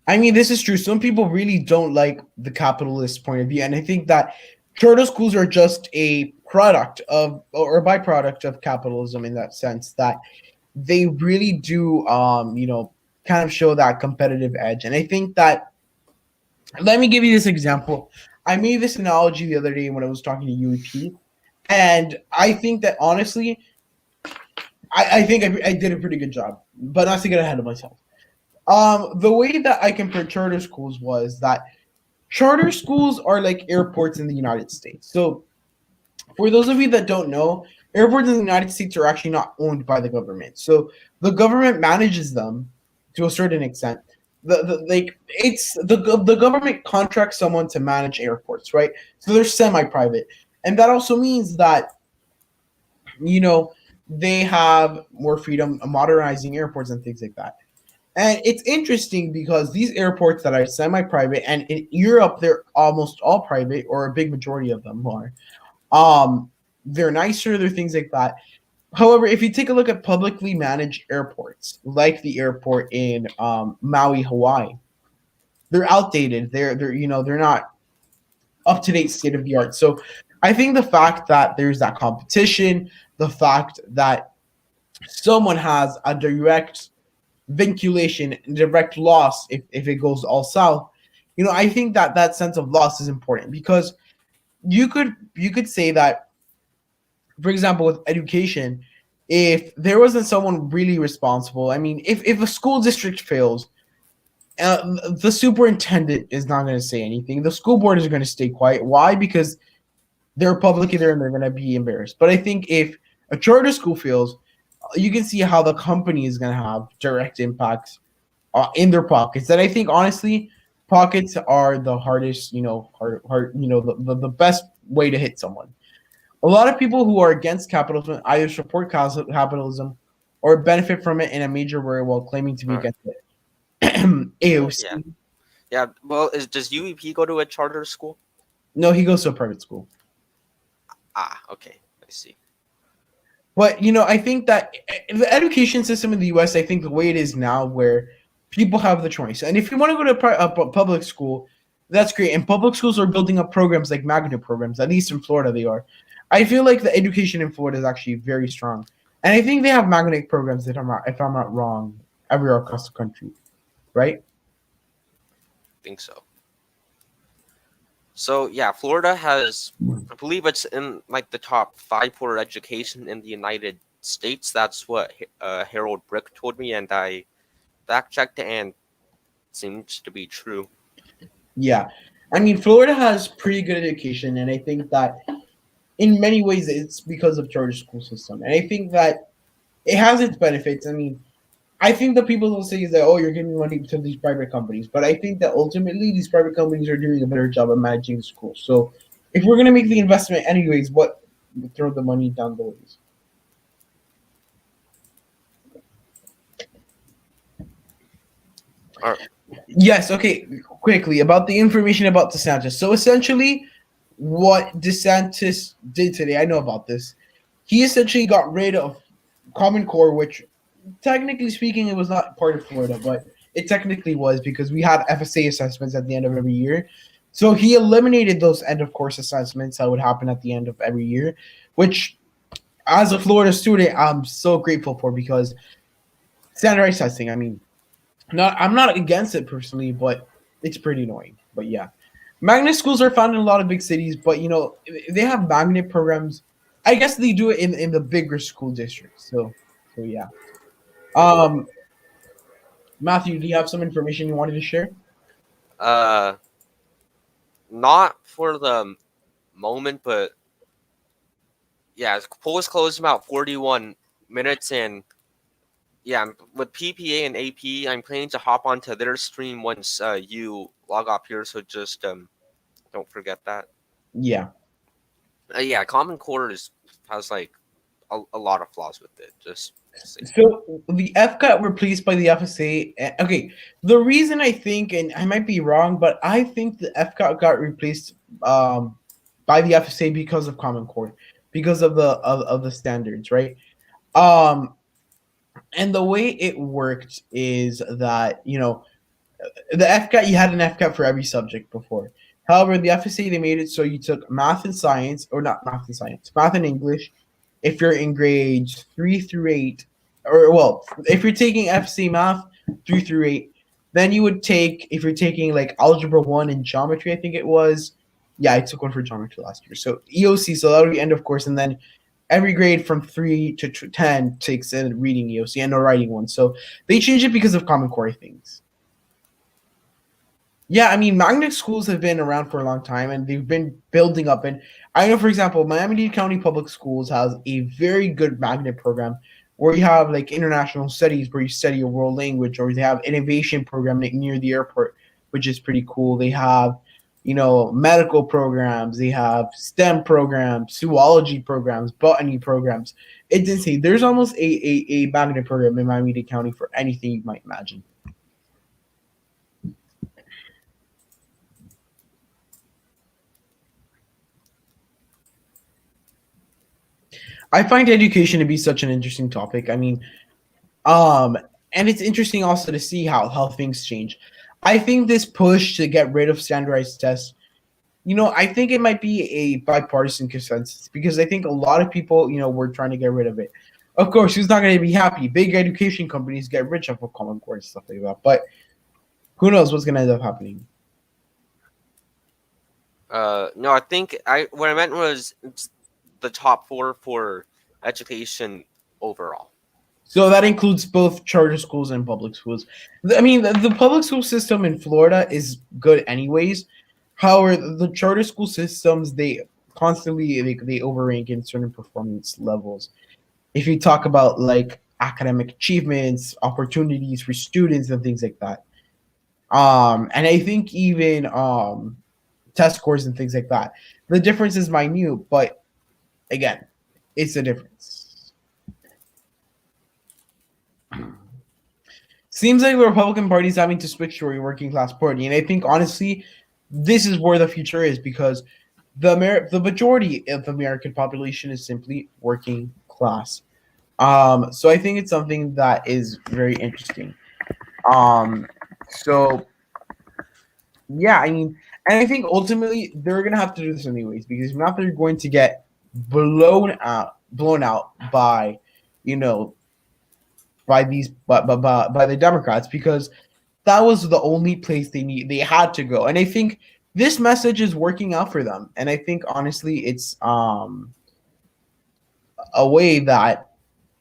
I mean, this is true. Some people really don't like the capitalist point of view, and I think that charter schools are just a product of or a byproduct of capitalism in that sense that they really do, kind of show that competitive edge. And I think that let me give you this example. I made this analogy the other day when I was talking to UEP, and I think that honestly, I think I did a pretty good job, but not to get ahead of myself. The way that I compared charter schools was that charter schools are like airports in the United States. So, for those of you that don't know, airports in the United States are actually not owned by the government. So, the government manages them to a certain extent. The government contracts someone to manage airports, right? So they're semi-private, and that also means that they have more freedom modernizing airports and things like that. And it's interesting because these airports that are semi-private, and in Europe they're almost all private, or a big majority of them are. They're nicer, they're things like that. However, if you take a look at publicly managed airports, like the airport in Maui, Hawaii, they're outdated. They're not up to date, state of the art. So I think the fact that there's that competition, the fact that someone has a direct vinculation, direct loss if it goes all south, I think that sense of loss is important, because you could say that, for example, with education, if there wasn't someone really responsible, I mean, if a school district fails, the superintendent is not going to say anything. The school board is going to stay quiet. Why? Because they're public either, and they're going to be embarrassed. But I think if a charter school fails, you can see how the company is going to have direct impacts in their pockets. And I think, honestly, pockets are the hardest, the best way to hit someone. A lot of people who are against capitalism either support capitalism or benefit from it in a major way while claiming to be against it. AOC. Yeah. Well, does UEP go to a charter school? No, he goes to a private school. Okay. I see. But, I think that the education system in the U.S., I think the way it is now, where people have the choice. And if you want to go to a public school, that's great. And public schools are building up programs like magnet programs, at least in Florida they are. I feel like the education in Florida is actually very strong. And I think they have magnet programs, if I'm not wrong, everywhere across the country. Right? I think so. So, yeah, Florida has, I believe it's in like the top 5 for education in the United States. That's what Harold Brick told me, and I fact-checked it, and it seems to be true. Yeah. I mean, Florida has pretty good education, and I think that in many ways it's because of charter school system. And I think that it has its benefits. I mean, I think that people will say is that, oh, you're giving money to these private companies. But I think that ultimately these private companies are doing a better job of managing the schools. So if we're going to make the investment anyways, what throw the money down the ways? All right. Yes, okay, quickly, about the information about DeSantis. So essentially what DeSantis did today, I know about this. He essentially got rid of Common Core, which technically speaking, it was not part of Florida, but it technically was, because we had FSA assessments at the end of every year. So he eliminated those end of course assessments that would happen at the end of every year, which as a Florida student, I'm so grateful for, because standardized testing, I mean, I'm not against it personally, but it's pretty annoying. But yeah. Magnet schools are found in a lot of big cities, but they have magnet programs. I guess they do it in the bigger school districts. So yeah. Matthew, do you have some information you wanted to share? Not for the moment, but yeah, polls closed about 41 minutes, and yeah, with PPA and AP, I'm planning to hop onto their stream once you log off here, so just don't forget that. Yeah. Yeah, Common Core has like a lot of flaws with it. Just so the F got replaced by the FSA. Okay, the reason I think, and I might be wrong, but I think the F got replaced by the FSA because of Common Core, because of the standards, right? And the way it worked is that the FCAT, you had an FCAT for every subject before. However, the FSA, they made it so you took math and science, or not math and science, math and English, if you're in grades 3 through 8, or well, if you're taking FSA math 3 through 8, then you would take, if you're taking like algebra 1 and geometry, I think it was. Yeah, I took one for geometry last year. So EOC, so that would be end of course, and then every grade from 3 to 10 takes a reading EOC and a writing one. So they changed it because of Common Core things. Yeah, I mean, magnet schools have been around for a long time, and they've been building up. And I know, for example, Miami-Dade County Public Schools has a very good magnet program where you have like international studies where you study a world language, or they have innovation program near the airport, which is pretty cool. They have, medical programs. They have STEM programs, zoology programs, botany programs. It's insane. There's almost a magnet program in Miami-Dade County for anything you might imagine. I find education to be such an interesting topic. I mean, and it's interesting also to see how things change. I think this push to get rid of standardized tests, I think it might be a bipartisan consensus because I think a lot of people, were trying to get rid of it. Of course, who's not going to be happy? Big education companies get rich off of Common Core and stuff like that. But who knows what's going to end up happening? No, I think what I meant was the top 4 for education overall. So that includes both charter schools and public schools. I mean, the public school system in Florida is good anyways. However, the charter school systems, they constantly they overrank in certain performance levels. If you talk about like academic achievements, opportunities for students and things like that. And I think even test scores and things like that. The difference is minute, but again, it's a difference. Seems like the Republican Party is having to switch to a working class party, and I think honestly, this is where the future is because the majority of the American population is simply working class. So I think it's something that is very interesting. So yeah, I mean, and I think ultimately they're gonna have to do this anyways because if not, they're going to get blown out by, by the Democrats because that was the only place they had to go. And I think this message is working out for them. And I think honestly it's a way that,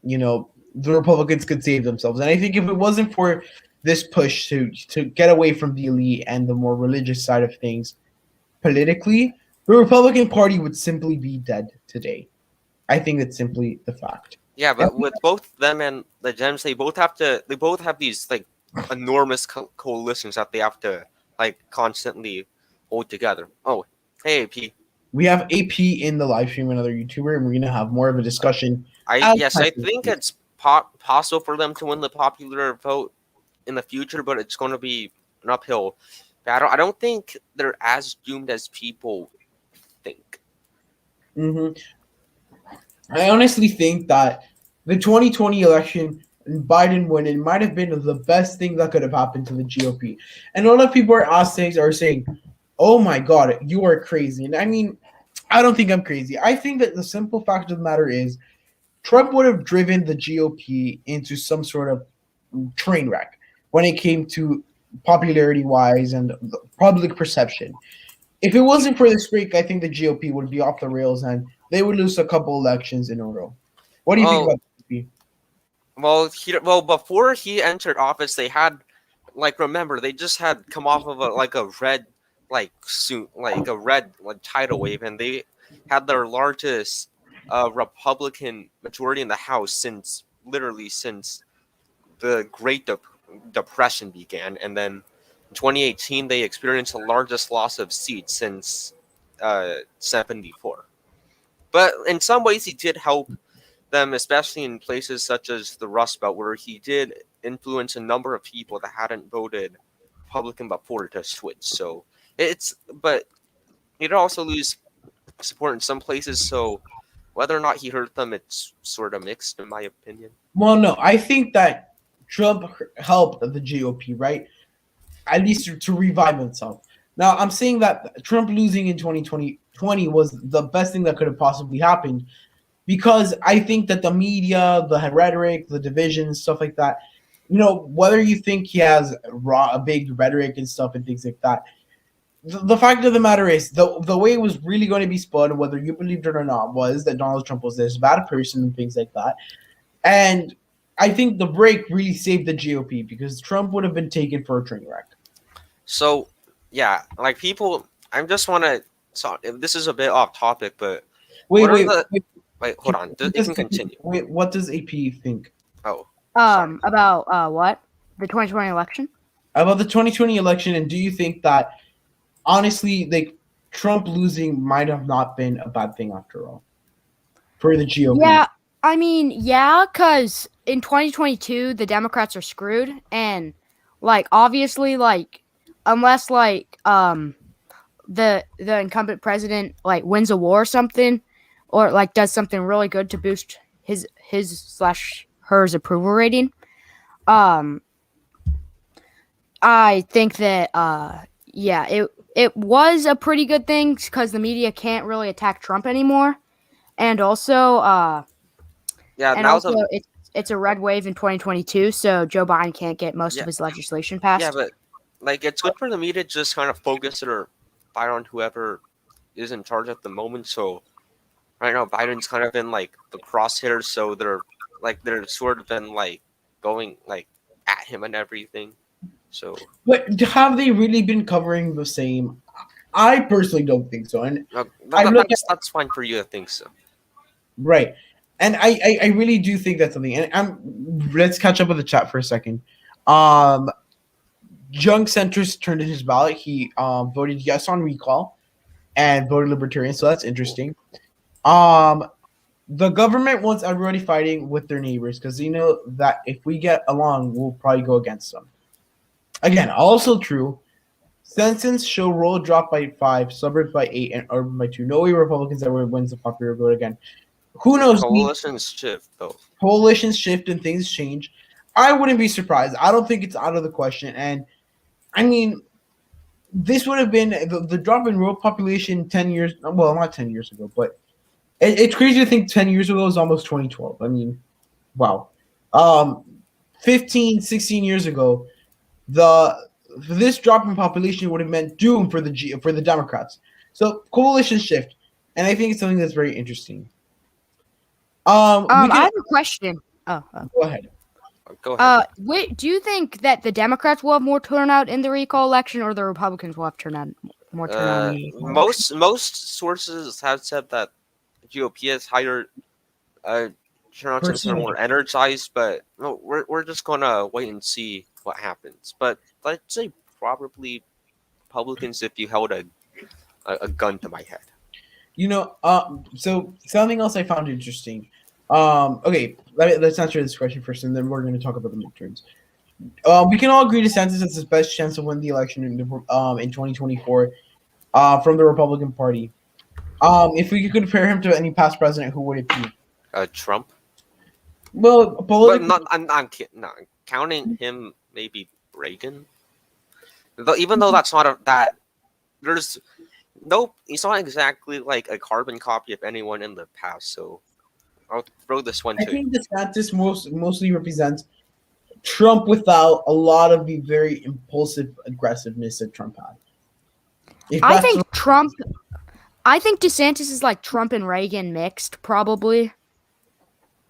the Republicans could save themselves. And I think if it wasn't for this push to get away from the elite and the more religious side of things politically, the Republican Party would simply be dead today. I think it's simply the fact. Yeah, but with both them and the Dems, they both have these like enormous coalitions that they have to like constantly hold together. Oh, hey AP. We have AP in the live stream, another YouTuber, and we're gonna have more of a discussion. I think it's possible for them to win the popular vote in the future, but it's going to be an uphill battle. I don't think they're as doomed as people think. Mm-hmm. I honestly think that the 2020 election and Biden winning might have been the best thing that could have happened to the GOP. And a lot of people are saying, oh my God, you are crazy. And I mean, I don't think I'm crazy. I think that the simple fact of the matter is Trump would have driven the GOP into some sort of train wreck when it came to popularity-wise and public perception. If it wasn't for this break, I think the GOP would be off the rails and they would lose a couple elections in a row. What do you think about the GOP? Well, before he entered office, they had, remember, they just had come off of a red, tidal wave, and they had their largest Republican majority in the House since the Great Depression began, and then in 2018 they experienced the largest loss of seats since 74. But in some ways he did help them, especially in places such as the Rust Belt, where he did influence a number of people that hadn't voted Republican before to switch. So but he'd also lose support in some places, so whether or not he hurt them, it's sort of mixed in my opinion. Well, no, I think that Trump helped the GOP, right? At least to revive itself. Now, I'm saying that Trump losing in 2020 was the best thing that could have possibly happened because I think that the media, the rhetoric, the division, stuff like that, whether you think he has a big rhetoric and stuff and things like that, the fact of the matter is the way it was really going to be spun, whether you believed it or not, was that Donald Trump was this bad person and things like that. And I think the break really saved the GOP because Trump would have been taken for a train wreck. So, yeah, people, I just want to. So this is a bit off topic, but wait, hold on. You can continue. Wait, what does AP think? Oh, about what? The 2020 election? About the 2020 election, and do you think that honestly, like Trump losing might have not been a bad thing after all for the GOP. Yeah, I mean, yeah, because in 2022 the Democrats are screwed, and like obviously, like unless like the incumbent president like wins a war or something, or like does something really good to boost his slash hers approval rating. Um, I think that yeah, it was a pretty good thing because the media can't really attack Trump anymore, and also Yeah, and now's also a it's a red wave in 2022, so Joe Biden can't get most yeah of his legislation yeah, passed. but like it's good for the media to just kind of focus their fight on whoever is in charge at the moment. So right now Biden's kind of in like the crosshairs, so they're sort of been like going like at him and everything. So But have they really been covering the same? I personally don't think so. And I look at that's fine for you to think so. right, and I really do think that's something. And let's catch up with the chat for a second. Um, Junk centrist turned in his ballot. He voted yes on recall and voted libertarian. So that's interesting. Um, the government wants everybody fighting with their neighbors because you know that if we get along, we'll probably go against them. Again, also true. Census show rural drop by 5, suburbs by 8, and urban by 2. No way Republicans ever wins the popular vote again. Who knows? Coalitions shift though. Coalitions shift and things change. I wouldn't be surprised. I don't think it's out of the question. And I mean, this would have been the drop in rural population 10 years. Well, not 10 years ago, but it's crazy to think 10 years ago was almost 2012. I mean, wow. 15, 16 years ago, this drop in population would have meant doom for the Democrats. So coalition shift, and I think it's something that's very interesting. I have a question. Go ahead. Go ahead. Do you think that the Democrats will have more turnout in the recall election, or the Republicans will have more turnout? In the recall election? Most sources have said that GOP has higher turnout since they're more energized, but no, we're just gonna wait and see what happens. But I'd say probably Republicans if you held a gun to my head. You know, so something else I found interesting. Okay, let's answer this question first, and then we're going to talk about the midterms. We can all agree DeSantis has his best chance to win the election in 2024 from the Republican Party. If we could compare him to any past president, who would it be? Trump. Well, But I'm not counting him. Maybe Reagan. Even though that's not that. There's nope. He's not exactly like a carbon copy of anyone in the past. So I'll throw this one too. I think DeSantis mostly represents Trump without a lot of the very impulsive aggressiveness that Trump had. I think DeSantis is like Trump and Reagan mixed, probably.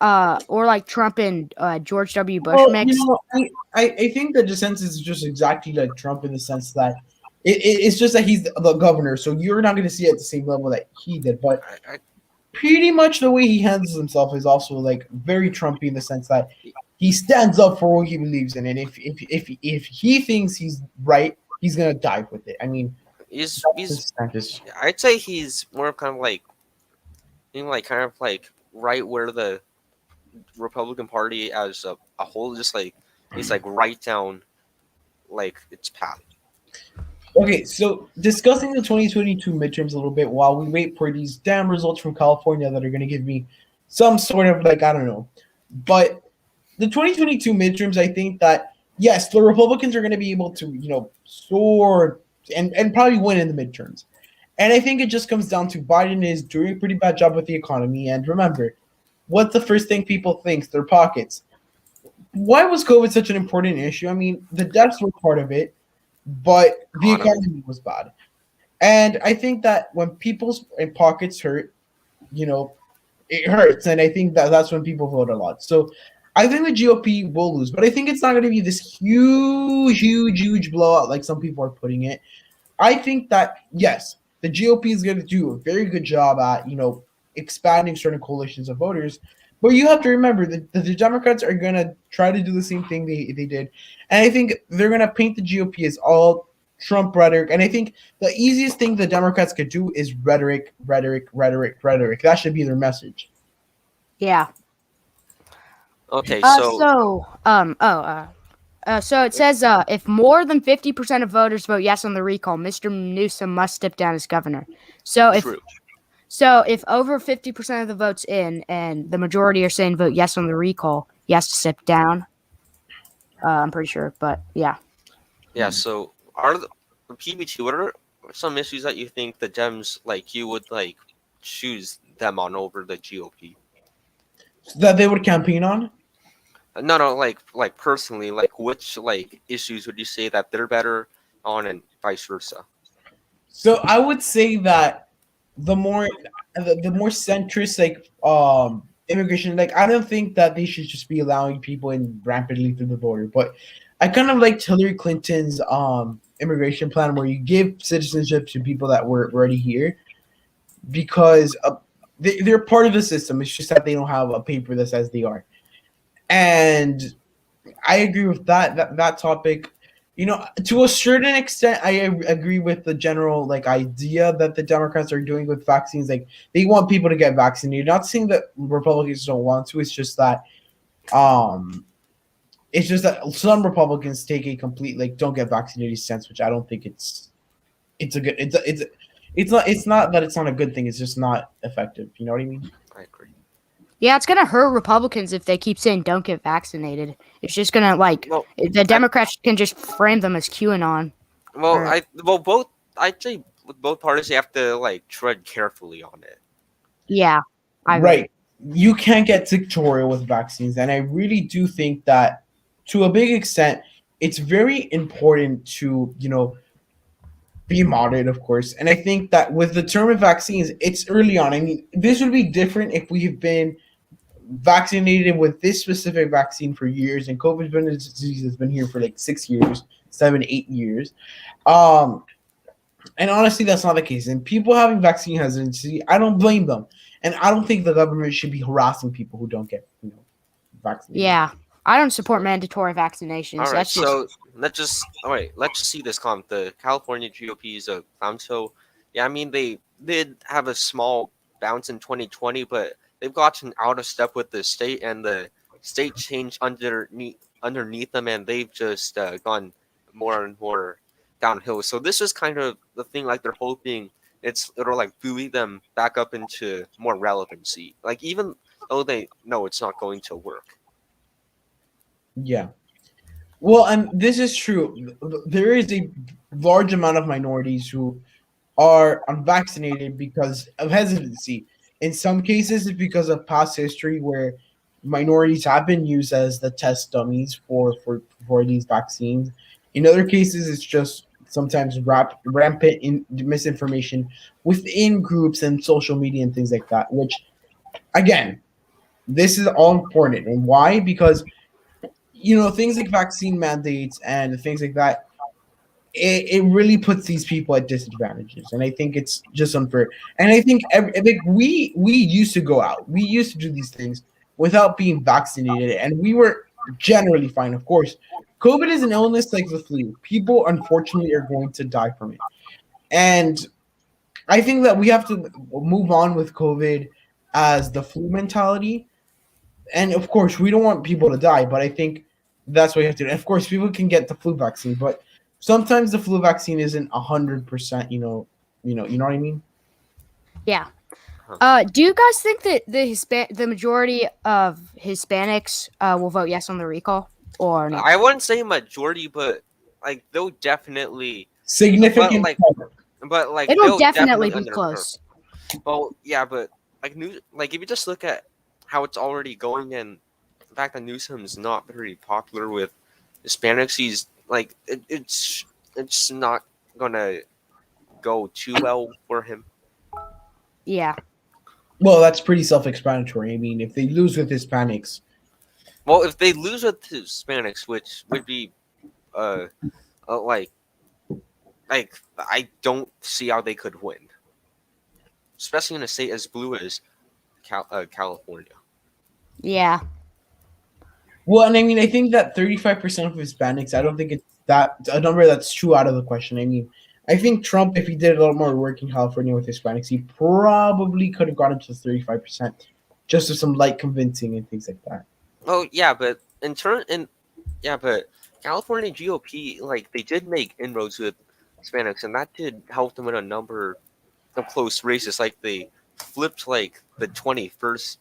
Or like Trump and George W. Bush mixed. You know, I think that DeSantis is just exactly like Trump in the sense that it's just that he's the governor, so you're not going to see it at the same level that he did. But pretty much the way he handles himself is also like very Trumpy in the sense that he stands up for what he believes in, and if he thinks he's right, he's gonna die with it. I mean, I'd say he's more kind of like, kind of like right where the Republican Party as a whole just like he's like right down like its path. Okay, so discussing the 2022 midterms a little bit while we wait for these damn results from California that are going to give me some sort of like, I don't know. But the 2022 midterms, I think that, yes, the Republicans are going to be able to, soar and probably win in the midterms. And I think it just comes down to Biden is doing a pretty bad job with the economy. And remember, what's the first thing people think? Their pockets. Why was COVID such an important issue? I mean, the deaths were part of it, but the economy was bad. And I think that when people's pockets hurt, it hurts. And I think that's when people vote a lot. So I think the GOP will lose, but I think it's not going to be this huge blowout like some people are putting it. I think that, yes, the GOP is going to do a very good job at, expanding certain coalitions of voters. But you have to remember that the Democrats are going to try to do the same thing they did. And I think they're going to paint the GOP as all Trump rhetoric. And I think the easiest thing the Democrats could do is rhetoric. That should be their message. Yeah. Okay, So it says if more than 50% of voters vote yes on the recall, Mr. Newsom must step down as governor. true. So if over 50% of the votes in and the majority are saying vote yes on the recall, he has to step down. I'm pretty sure, but yeah. Yeah. So are the PBT? What are some issues that you think the Dems you would choose them on over the GOP? That they would campaign on? No, like personally, which issues would you say that they're better on, and vice versa? So I would say that the more centrist immigration, I don't think that they should just be allowing people in rapidly through the border, but I kind of liked Hillary Clinton's immigration plan where you give citizenship to people that were already here because they're part of the system. It's just that they don't have a paper that says they are. And I agree with that topic. To a certain extent, I agree with the general idea that the Democrats are doing with vaccines. They want people to get vaccinated. Not saying that Republicans don't want to. It's just that some Republicans take a complete don't get vaccinated stance, which I don't think it's not that it's not a good thing. It's just not effective. You know what I mean? I agree. Yeah, it's gonna hurt Republicans if they keep saying don't get vaccinated. It's just gonna the Democrats can just frame them as QAnon. I'd say with both parties you have to tread carefully on it. Yeah, right. You can't get dictatorial with vaccines, and I really do think that to a big extent, it's very important to be moderate, of course. And I think that with the term of vaccines, it's early on. I mean, this would be different if we have been vaccinated with this specific vaccine for years, and COVID's been a disease that's been here for 6 years, 7, 8 years. And honestly, that's not the case. And people having vaccine hesitancy, I don't blame them. And I don't think the government should be harassing people who don't get vaccinated. Yeah. I don't support mandatory vaccinations. All right, so let's just see this comment. The California GOP is a clown. So yeah, I mean they did have a small bounce in 2020, but they've gotten out of step with the state, and the state changed underneath them, and they've just gone more and more downhill. So this is kind of the thing. They're hoping it'll buoy them back up into more relevancy. Even though they know it's not going to work. Yeah. Well, and this is true. There is a large amount of minorities who are unvaccinated because of hesitancy. In some cases, it's because of past history where minorities have been used as the test dummies for these vaccines. In other cases, it's just sometimes rampant misinformation within groups and social media and things like that, which, again, this is all important. And why? Because things like vaccine mandates and things like that, it really puts these people at disadvantages. And I think it's just unfair. And I think we used to go out. We used to do these things without being vaccinated. And we were generally fine. Of course, COVID is an illness like the flu. People, unfortunately, are going to die from it. And I think that we have to move on with COVID as the flu mentality. And, of course, we don't want people to die, but I think that's what you have to do. And of course, people can get the flu vaccine, but sometimes the flu vaccine isn't 100%. You know what I mean? Yeah. Do you guys think that the majority of Hispanics will vote yes on the recall or no? I wouldn't say majority, but they'll definitely significant. But it'll definitely be close. Well, yeah, but if you just look at how it's already going, and the fact that Newsom's not very popular with Hispanics, he's it's not gonna go too well for him. Yeah. Well, that's pretty self-explanatory. I mean, if they lose with Hispanics. Well, if they lose with Hispanics, which would be, I don't see how they could win, especially in a state as blue as California. Yeah. Well, and I mean, I think that 35% of Hispanics, I don't think it's a number that's too out of the question. I mean, I think Trump, if he did a little more work in California with Hispanics, he probably could have gotten to 35%, just with some light convincing and things like that. Oh yeah, but but California GOP, like, they did make inroads with Hispanics, and that did help them in a number of close races. Like, they flipped like the 21st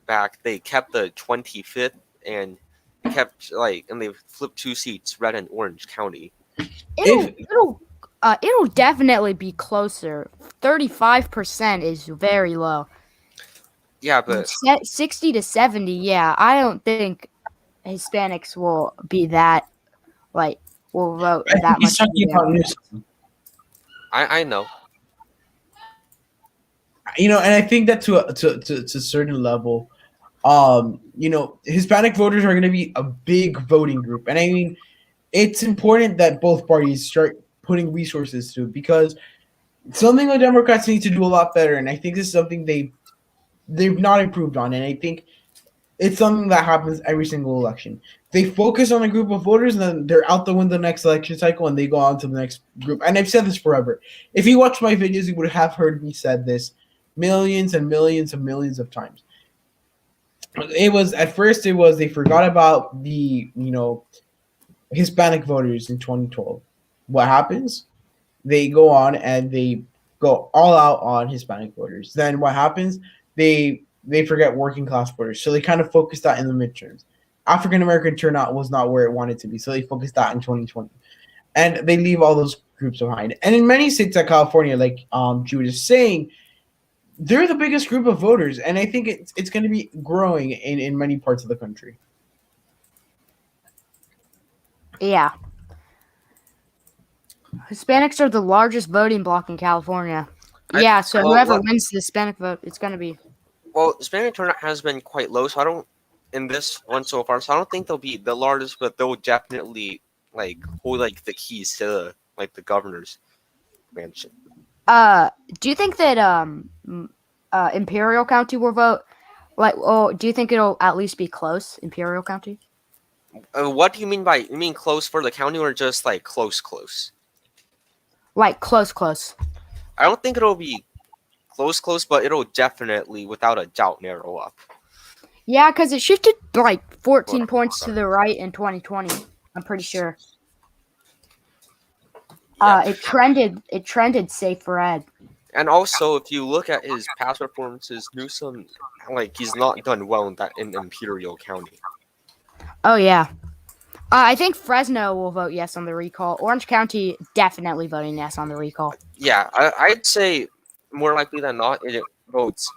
back, they kept the 25th, and they flipped 2 seats, red and orange county. It'll definitely be closer. 35% is very low. Yeah, but 60 to 70. Yeah, I don't think Hispanics will be that will vote that He's much. talking about Newsom. I know. And I think that to a certain level, Hispanic voters are going to be a big voting group, and I mean, it's important that both parties start putting resources to it, because something the Democrats need to do a lot better, and I think this is something they've not improved on, and I think it's something that happens every single election. They focus on a group of voters, and then they're out the window next election cycle, and they go on to the next group. And I've said this forever. If you watch my videos, you would have heard me said this millions and millions and millions of times. At first they forgot about the Hispanic voters in 2012. What happens? They go on and they go all out on Hispanic voters. Then what happens? They forget working class voters. So they kind of focused that in the midterms. African American turnout was not where it wanted to be, so they focused that in 2020. And they leave all those groups behind. And in many states like California, like Jude is saying, they're the biggest group of voters, and I think it's going to be growing in many parts of the country. Yeah. Hispanics are the largest voting bloc in California. So whoever wins the Hispanic vote, it's going to be. Well, Hispanic turnout has been quite low, so I don't think they'll be the largest, but they'll definitely hold the keys to the governor's mansion. Do you think that Imperial County will vote? Do you think it'll at least be close, Imperial County? What do you mean by close for the county, or just close? Like close. I don't think it'll be close, but it'll definitely, without a doubt, narrow up. Yeah, because it shifted 14 points to the right in 2020. I'm pretty sure. Yeah. It trended safe for red. And also, if you look at his past performances, Newsom, he's not done well in Imperial County. Oh yeah. I think Fresno will vote yes on the recall. Orange County definitely voting yes on the recall. Yeah, I'd say more likely than not it votes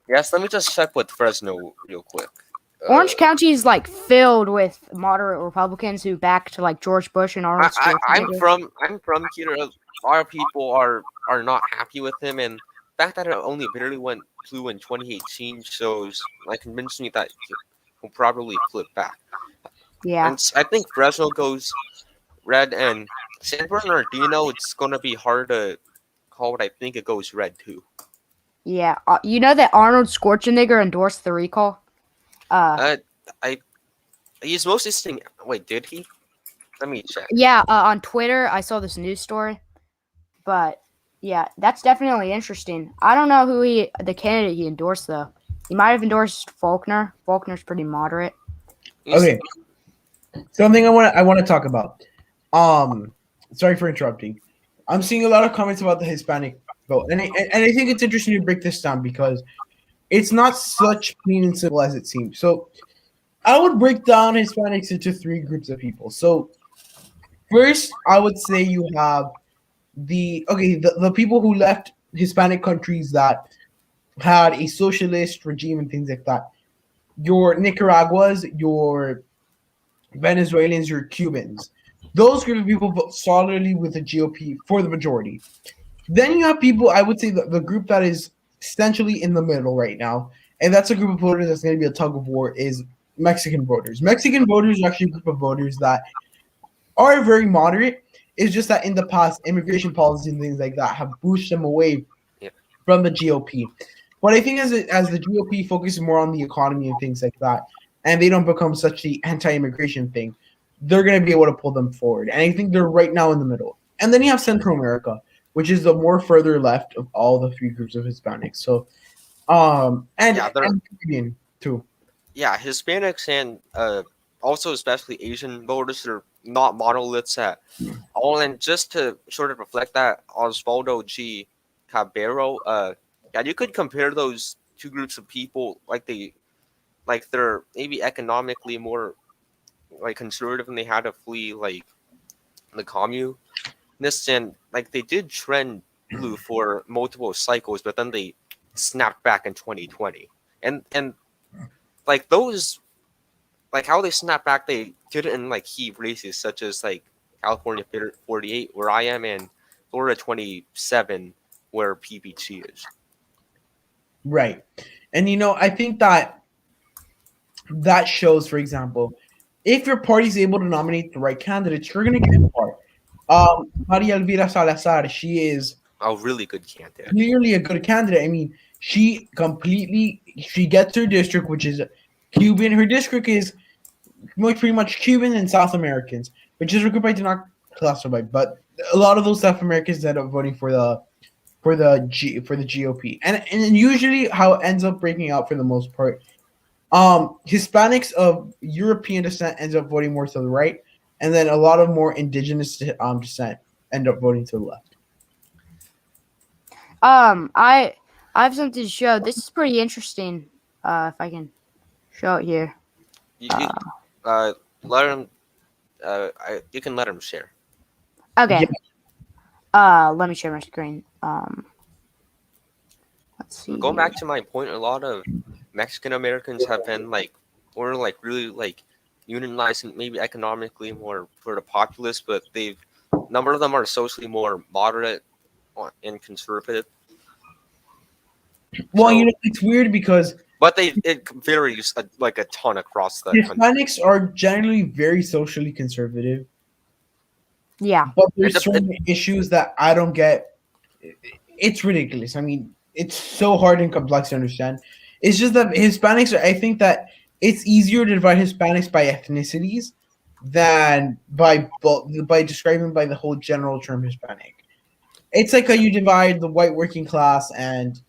yes. Let me just check with Fresno real quick. Orange County is filled with moderate Republicans who backed George Bush and Arnold Schwarzenegger. I'm from here. A lot of people are not happy with him, and the fact that it only barely went blue in 2018 shows convinced me that he'll probably flip back. Yeah, and I think Fresno goes red, and San Bernardino, it's gonna be hard to call, but I think it goes red too. Yeah, you know that Arnold Schwarzenegger endorsed the recall. He's mostly saying. Wait, did he? Let me check. Yeah, on Twitter I saw this news story, but yeah, that's definitely interesting. I don't know who the candidate he endorsed though. He might have endorsed Faulkner. Faulkner's pretty moderate. Okay. Something I want to talk about. Sorry for interrupting. I'm seeing a lot of comments about the Hispanic vote, and I think it's interesting to break this down because it's not such plain and simple as it seems. So I would break down Hispanics into 3 groups of people. So first, I would say you have the people who left Hispanic countries that had a socialist regime and things like that. Your Nicaraguas, your Venezuelans, your Cubans. Those group of people vote solidly with the GOP for the majority. Then you have people, I would say the group that is essentially in the middle right now, and that's a group of voters that's going to be a tug of war, is Mexican voters. Mexican voters are actually a group of voters that are very moderate. It's just that in the past, immigration policies and things like that have pushed them away from the GOP. But I think as the GOP focuses more on the economy and things like that, and they don't become such the anti-immigration thing, they're going to be able to pull them forward. And I think they're right now in the middle. And then you have Central America, which is the more further left of all the three groups of Hispanics. So, and Caribbean too. Yeah, Hispanics and also especially Asian voters are not monoliths at all. And just to sort of reflect that, Osvaldo G. Cabero, yeah, you could compare those two groups of people like they're maybe economically more like conservative and they had to flee like the communists, and like they did trend blue for multiple cycles, but then they snapped back in 2020. And like those, like how they snapped back, they did it in like key races such as like California 48 where I am and Florida 27 where PBT is. Right. And I think that shows, for example, if your party's able to nominate the right candidates, you're going to get far. Maria Elvira Salazar, she is a really good candidate. Clearly a good candidate. I mean, she gets her district, which is Cuban. Her district is pretty much Cuban and South Americans, which is a group I did not classify, but a lot of those South Americans end up voting for the GOP, and usually how it ends up breaking out for the most part. Hispanics of European descent ends up voting more to the right, and then a lot of more indigenous descent end up voting to the left. I have something to show. This is pretty interesting. If I can show it here. Let him. You can let him share. Okay. Yeah. Let me share my screen. Let's see. Going back to my point, a lot of Mexican Americans have been really unionized and maybe economically more sort of populist, but a number of them are socially more moderate and conservative. Well, it's weird because but it varies like a ton across the country. Hispanics are generally very socially conservative. Yeah. But there's certain issues that I don't get. It's ridiculous. I mean, it's so hard and complex to understand. It's just that Hispanics I think that it's easier to divide Hispanics by ethnicities than by describing by the whole general term Hispanic. It's like how you divide the white working class and,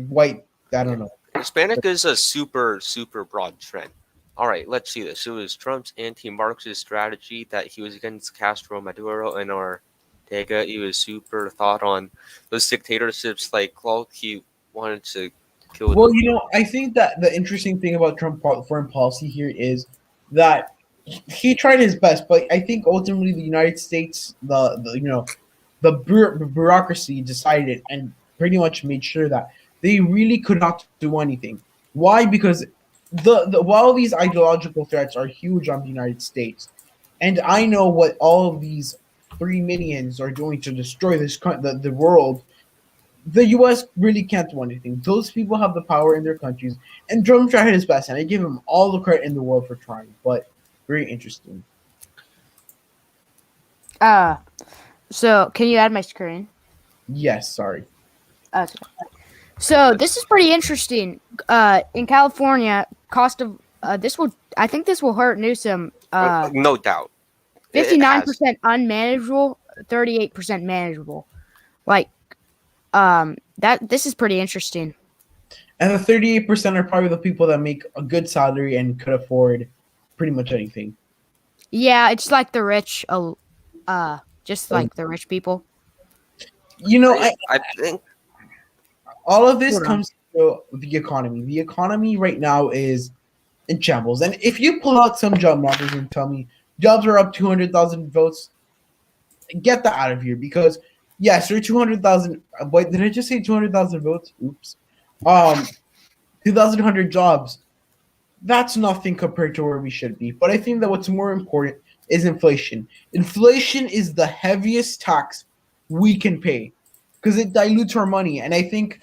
white, I don't know. Hispanic is a super, super broad trend. All right, let's see this. It was Trump's anti-Marxist strategy that he was against Castro, Maduro, and Ortega. He was super thought on those dictatorships like Clark. He wanted to kill them. Well, I think that the interesting thing about Trump foreign policy here is that he tried his best, but I think ultimately the United States, the bureaucracy decided and pretty much made sure that they really could not do anything. Why? Because while these ideological threats are huge on the United States, and I know what all of these 3 minions are doing to destroy the world, the U.S. really can't do anything. Those people have the power in their countries, and Trump tried his best, and I give him all the credit in the world for trying. But very interesting. So can you add my screen? Yes, sorry. Okay. So this is pretty interesting. In California, cost of I think this will hurt Newsom. No doubt. 59% unmanageable, 38% manageable. This is pretty interesting. And the 38% are probably the people that make a good salary and could afford pretty much anything. Yeah, it's like the rich, just like the rich people. I think all of this comes to the economy. The economy right now is in shambles. And if you pull out some job numbers and tell me jobs are up 200,000 votes, get that out of here. Because, yes, there are 200,000. Wait, did I just say 200,000 votes? Oops. 2,100 jobs. That's nothing compared to where we should be. But I think that what's more important is inflation. Inflation is the heaviest tax we can pay because it dilutes our money. And I think,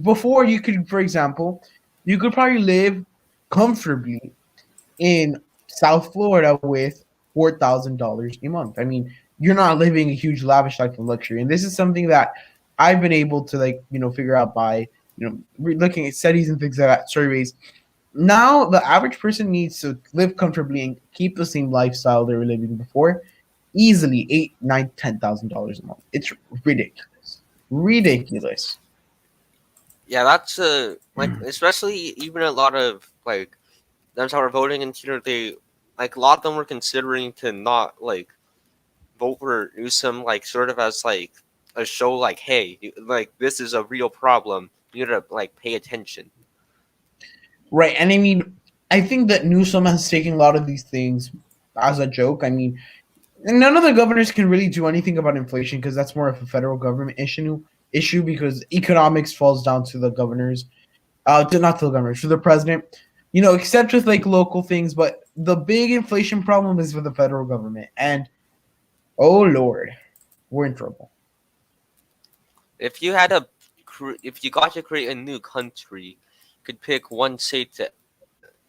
before you could, for example, you could probably live comfortably in South Florida with $4,000 a month. I mean, you're not living a huge lavish life of luxury. And this is something that I've been able to figure out by, looking at studies and things like that, surveys. now the average person needs to live comfortably and keep the same lifestyle they were living before, easily $8, $9, $10,000 a month. It's ridiculous, ridiculous. Yeah, that's like especially even a lot of like them that were voting in here. They like a lot of them were considering to not like vote for Newsom, like sort of as like a show, like hey, like this is a real problem. You need to like pay attention. Right, and I mean, I think that Newsom has taken a lot of these things as a joke. I mean, none of the governors can really do anything about inflation because that's more of a federal government issue because economics falls down to the governors, not to the governors, to the president. Except with like local things, but the big inflation problem is with the federal government, and oh Lord, we're in trouble. If you had if you got to create a new country, you could pick one state to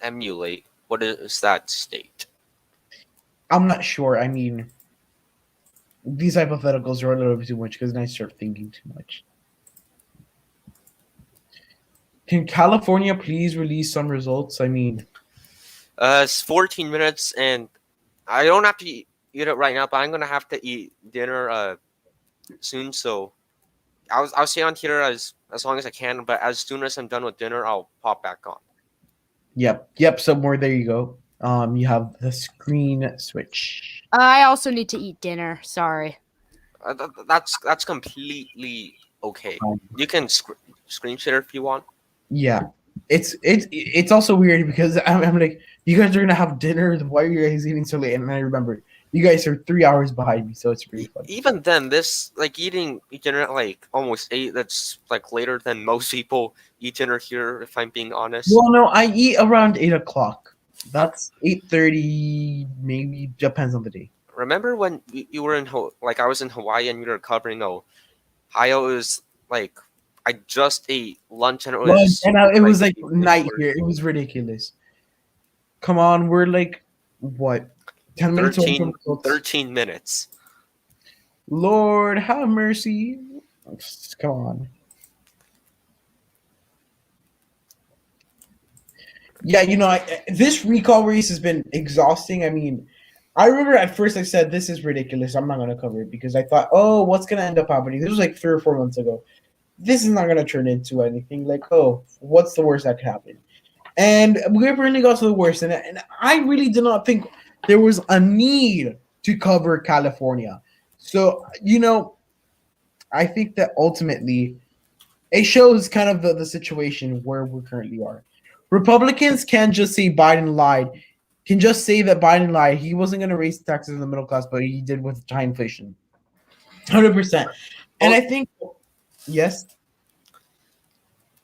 emulate. What is that state? I'm not sure. I mean, these hypotheticals are a little bit too much because then I start thinking too much. Can California please release some results? I mean, It's 14 minutes, and I don't have to eat it right now, but I'm gonna have to eat dinner soon. So I'll stay on here as long as I can. But as soon as I'm done with dinner, I'll pop back on. yep. Somewhere there you go. You have the screen switch. I also need to eat dinner. Sorry. That's completely okay. You can screen share if you want. Yeah, it's also weird because I'm like, you guys are gonna have dinner. Why are you guys eating so late? And then I remember you guys are 3 hours behind me, so it's pretty funny. Even then, this like eating dinner at like almost 8. That's like later than most people eat dinner here. If I'm being honest. Well, no, I eat around 8 o'clock. That's 8:30, maybe depends on the day. Remember when you were in I was in Hawaii and you were covering Ohio? It was like I just ate lunch and it was like night here. It was ridiculous. Come on, we're like what 10 minutes? 13 minutes. Lord have mercy. Come on. Yeah, this recall race has been exhausting. I mean, I remember at first I said, this is ridiculous. I'm not going to cover it because I thought, oh, what's going to end up happening? This was like 3 or 4 months ago. This is not going to turn into anything. Like, oh, what's the worst that could happen? And we really got to the worst. And I really did not think there was a need to cover California. So, I think that ultimately it shows kind of the situation where we currently are. Republicans can't just say Biden lied. Can just say that Biden lied. He wasn't going to raise taxes in the middle class, but he did with high inflation. 100%. And I think, yes.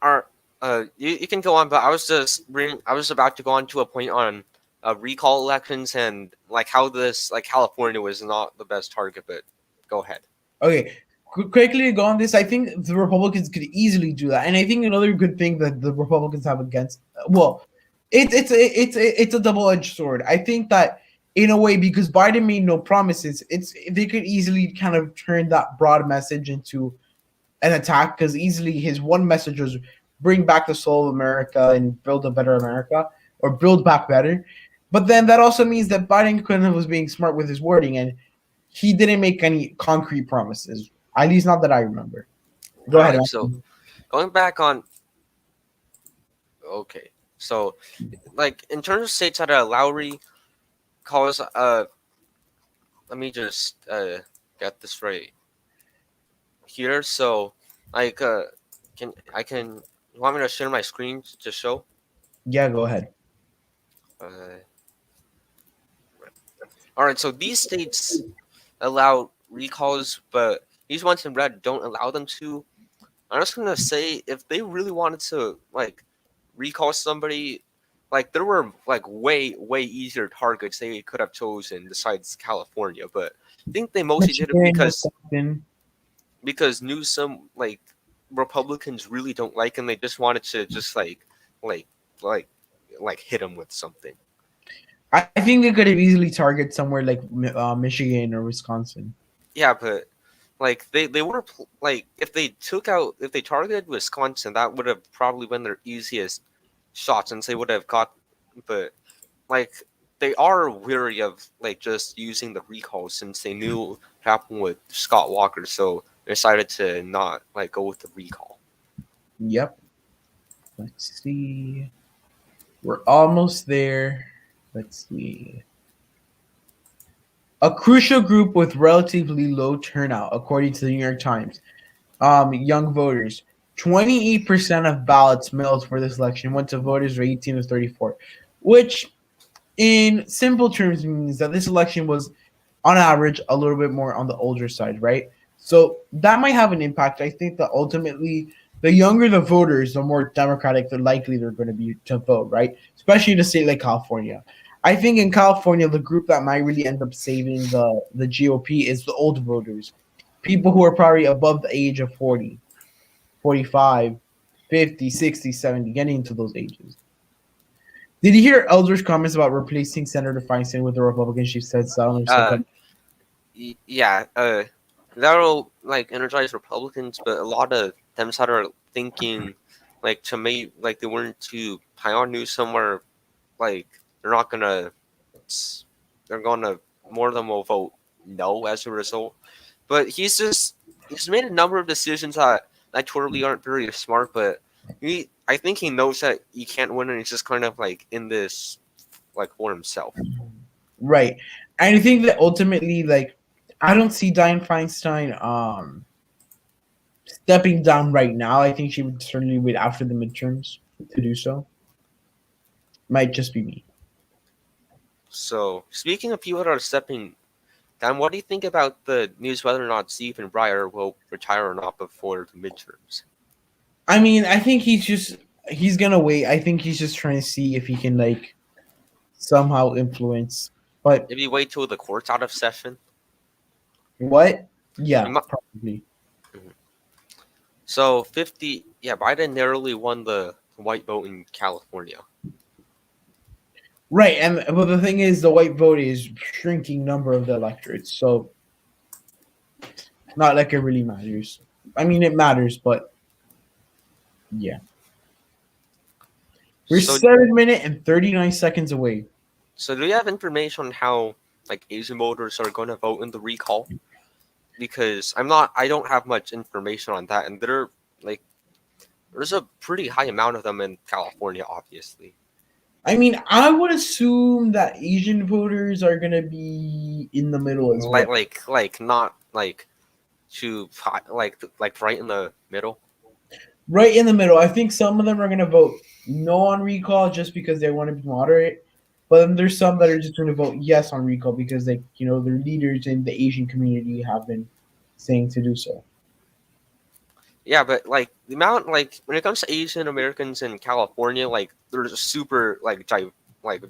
You can go on, but I was about to go on to a point on recall elections and like how this like California was not the best target, but go ahead. Okay. Quickly to go on this, I think the Republicans could easily do that, and I think another good thing that the Republicans have against, it's a double-edged sword. I think that in a way, because Biden made no promises, they could easily kind of turn that broad message into an attack because easily his one message was bring back the soul of America and build a better America or build back better. But then that also means that Biden kind of was being smart with his wording and he didn't make any concrete promises. At least not that I remember. Go ahead. So going back on, okay. So like in terms of states that allow recalls, let me just get this right here. So like you want me to share my screen to show? Yeah, go ahead. All right. So these states allow recalls, but these ones in red don't allow them to. I'm just gonna say if they really wanted to like recall somebody, like there were like way easier targets they could have chosen besides California, but I think they mostly did it because Newsom like Republicans really don't like him. They just wanted to just like hit him with something. I think they could have easily targeted somewhere like Michigan or Wisconsin. Yeah, but like they were like if they targeted Wisconsin, that would have probably been their easiest shots since they would have got, but like they are weary of like just using the recall since they knew what happened with Scott Walker, so they decided to not like go with the recall. Yep. Let's see. We're almost there. Let's see. A crucial group with relatively low turnout, according to the New York Times. Young voters. 28% of ballots mailed for this election went to voters who are 18 to 34, which in simple terms means that this election was, on average, a little bit more on the older side, right? So that might have an impact. I think that ultimately, the younger the voters, the more Democratic they're likely they're going to be to vote, right? Especially in a state like California. I think in California, the group that might really end up saving the GOP is the old voters, people who are probably above the age of 40, 45, 50, 60, 70, getting into those ages. Did you hear Elder's comments about replacing Senator Feinstein with a Republican? She said so. Yeah, that'll like energize Republicans, but a lot of them are thinking like to me like they weren't to high on Newsom where like they're gonna more of them will vote no as a result. But he's made a number of decisions that totally aren't very smart, but I think he knows that he can't win, and he's just kind of like in this like for himself. Right. And I think that ultimately, like, I don't see Dianne Feinstein stepping down right now. I think she would certainly wait after the midterms to do so. Might just be me. So, speaking of people that are stepping down, what do you think about the news whether or not Stephen Breyer will retire or not before the midterms? I mean, I think he's gonna wait. I think he's just trying to see if he can like somehow influence. But maybe wait till the court's out of session. What? Yeah, probably. Mm-hmm. So Biden narrowly won the white vote in California. Right, but the thing is, the white vote is shrinking number of the electorates, so not like it really matters. I mean, it matters, but yeah. We're 7 minutes and 39 seconds away. So do you have information on how like Asian voters are going to vote in the recall? Because I don't have much information on that, and there's a pretty high amount of them in California, obviously. I mean, I would assume that Asian voters are gonna be in the middle as well. Like not like to like right in the middle. Right in the middle. I think some of them are gonna vote no on recall just because they want to be moderate, but then there's some that are just gonna vote yes on recall because their leaders in the Asian community have been saying to do so. Yeah, but like the amount like when it comes to Asian Americans in California, like there's a super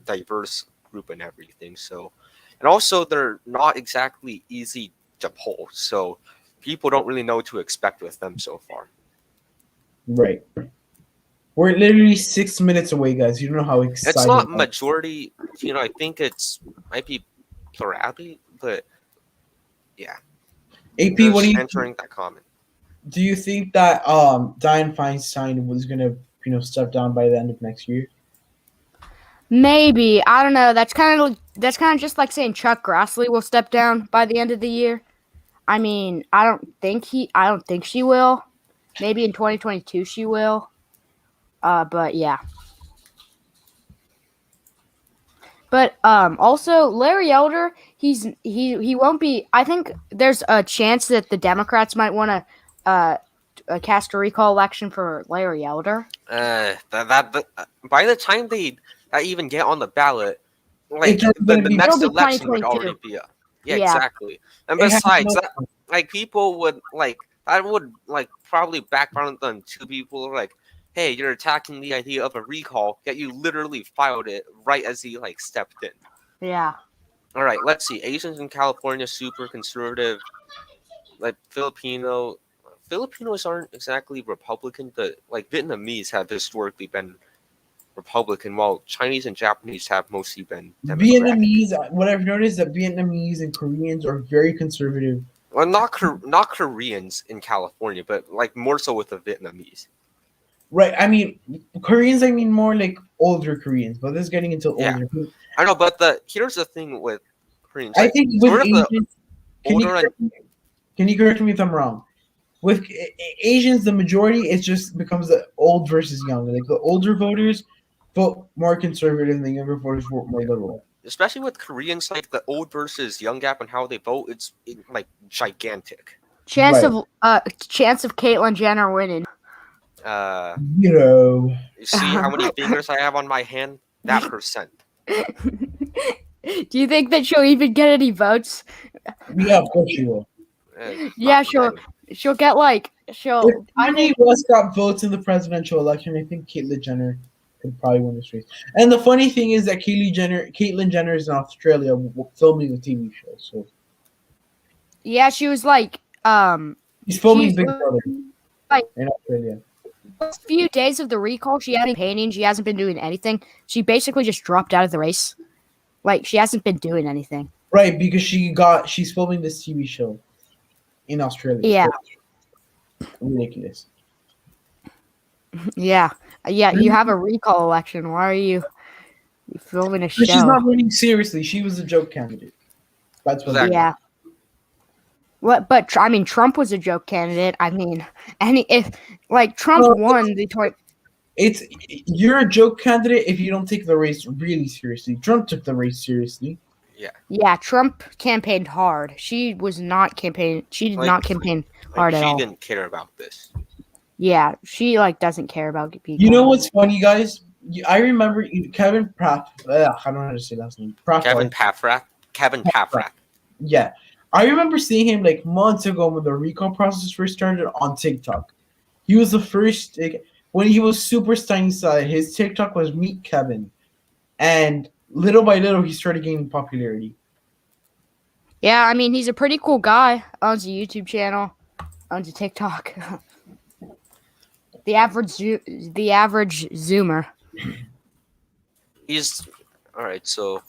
diverse group and everything. So, and also they're not exactly easy to poll, so people don't really know what to expect with them so far. Right. We're literally 6 minutes away, guys. You don't know how excited. It's not majority. I think might be plurality, but yeah. AP, what are you answering that comment? Do you think that Dianne Feinstein was gonna step down by the end of next year? Maybe. I don't know. That's kind of just like saying Chuck Grassley will step down by the end of the year. I mean, I don't think she will. Maybe in 2022 she will. But yeah. But also Larry Elder, he won't be. I think there's a chance that the Democrats might want to cast a recall election for Larry Elder. That by the time they even get on the ballot, like the next election would already be up. Yeah, exactly. And besides, people would that would probably background on two people like, hey, you're attacking the idea of a recall, yet you literally filed it right as he stepped in. Yeah. All right, let's see. Asians in California, super conservative. Like Filipinos aren't exactly Republican, but Vietnamese have historically been Republican, while Chinese and Japanese have mostly been Democratic. Vietnamese, what I've noticed that Vietnamese and Koreans are very conservative. Well, not Koreans in California, but more so with the Vietnamese. Right. I mean, Koreans. I mean more like older Koreans, but this is getting into Yeah. older. I know, but here's the thing with Koreans. I Like, think with sort of the Asians, older can you correct me if I'm wrong? With Asians, the majority it just becomes the old versus young. Like the older voters vote more conservative, and the younger voters vote more liberal. especially with Koreans, like the old versus young gap and how they vote, it's like gigantic. Chance Right. of Caitlyn Jenner winning. You know. You see how many fingers I have on my hand? That percent. Do you think that she'll even get any votes? Yeah, of course you will. Yeah, she'll get like she'll. If Kanye West got votes in the presidential election, I think Caitlyn Jenner could probably win this race. And the funny thing is that Caitlyn Jenner is in Australia filming a TV show. So Yeah, she was like he's filming she's Big Brother like- in Australia. a few days of the recall. She hadn't been painting. She hasn't been doing anything. She basically just dropped out of the race. Like she hasn't been doing anything. Right, because she's filming this TV show in Australia. Yeah. Ridiculous. Yeah. You have a recall election. Why are you filming a show? But she's not running seriously. She was a joke candidate. That's what. Exactly. Yeah. What? But I mean, Trump was a joke candidate. I mean, if Trump won the You're a joke candidate if you don't take the race really seriously. Trump took the race seriously. Yeah, Trump campaigned hard. She was not campaigning. She did not campaign hard at all. She didn't care about this. Yeah, she doesn't care about people. You know what's funny, guys? I remember Kevin Pratt. I don't know how to say last name. Kevin Paffrath. Yeah, I remember seeing him like months ago when the recall process first started on TikTok. He was the first when he was super Steiny side. His TikTok was Meet Kevin, and little by little he started gaining popularity. Yeah, I mean he's a pretty cool guy. Owns a YouTube channel, owns a TikTok. The average Zoomer. He's all right. So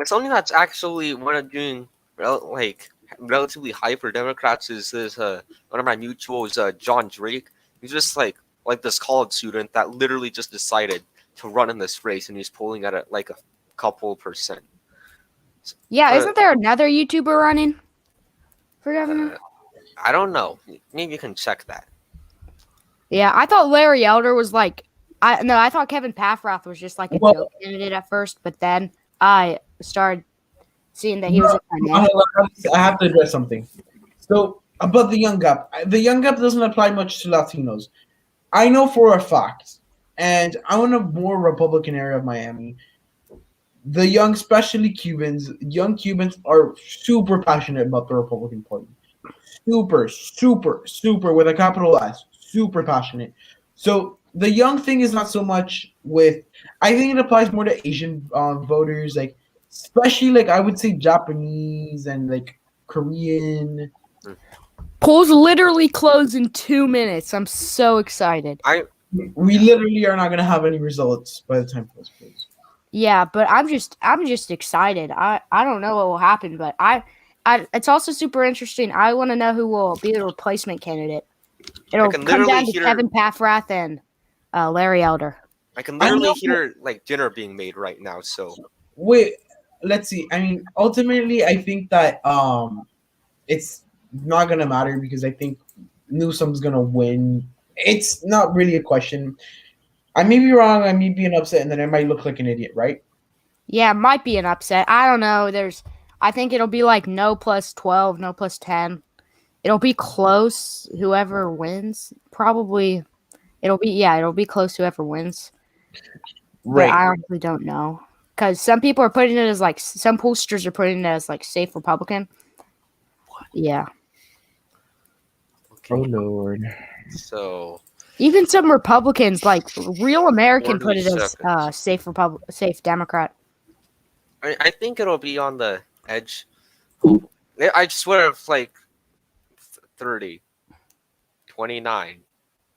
something that's actually one of doing relatively high for Democrats is this. One of my mutuals, John Drake. He's just like this college student that literally just decided to run in this race, and he's pulling at a couple percent. Yeah, isn't there another YouTuber running for governor? I don't know. Maybe you can check that. Yeah, I thought Larry Elder was I thought Kevin Paffrath was just like a joke candidate at first, but then I started seeing that he was a financial. I have to address something. So about the young gap. The young gap doesn't apply much to Latinos. I know for a fact, and I'm in a more Republican area of Miami. The young, especially young Cubans are super passionate about the Republican Party. Super, super, super, with a capital S. Super passionate. So the young thing is not so much with. I think it applies more to Asian voters, especially I would say Japanese and Korean. Polls literally close in 2 minutes. I'm so excited. We literally are not going to have any results by the time polls close. Yeah, but I'm just excited. I don't know what will happen, but it's also super interesting. I want to know who will be the replacement candidate. It'll come down to Kevin Paffrath and Larry Elder. I can literally hear dinner being made right now. So wait, let's see. I mean, ultimately, I think that it's not gonna matter because I think Newsom's gonna win. It's not really a question. I may be wrong. I may be an upset, and then I might look like an idiot, right? Yeah, it might be an upset. I don't know. I think it'll be no plus 12, no plus 10. It'll be close. Whoever wins, probably. It'll be close. Whoever wins. Right. But I honestly don't know because some people are putting it as some pollsters are putting it as safe Republican. What? Yeah. Okay. Oh Lord. So. Even some Republicans, Real American, put it as safe Democrat. I think it'll be on the edge. I swear, if 30, 29,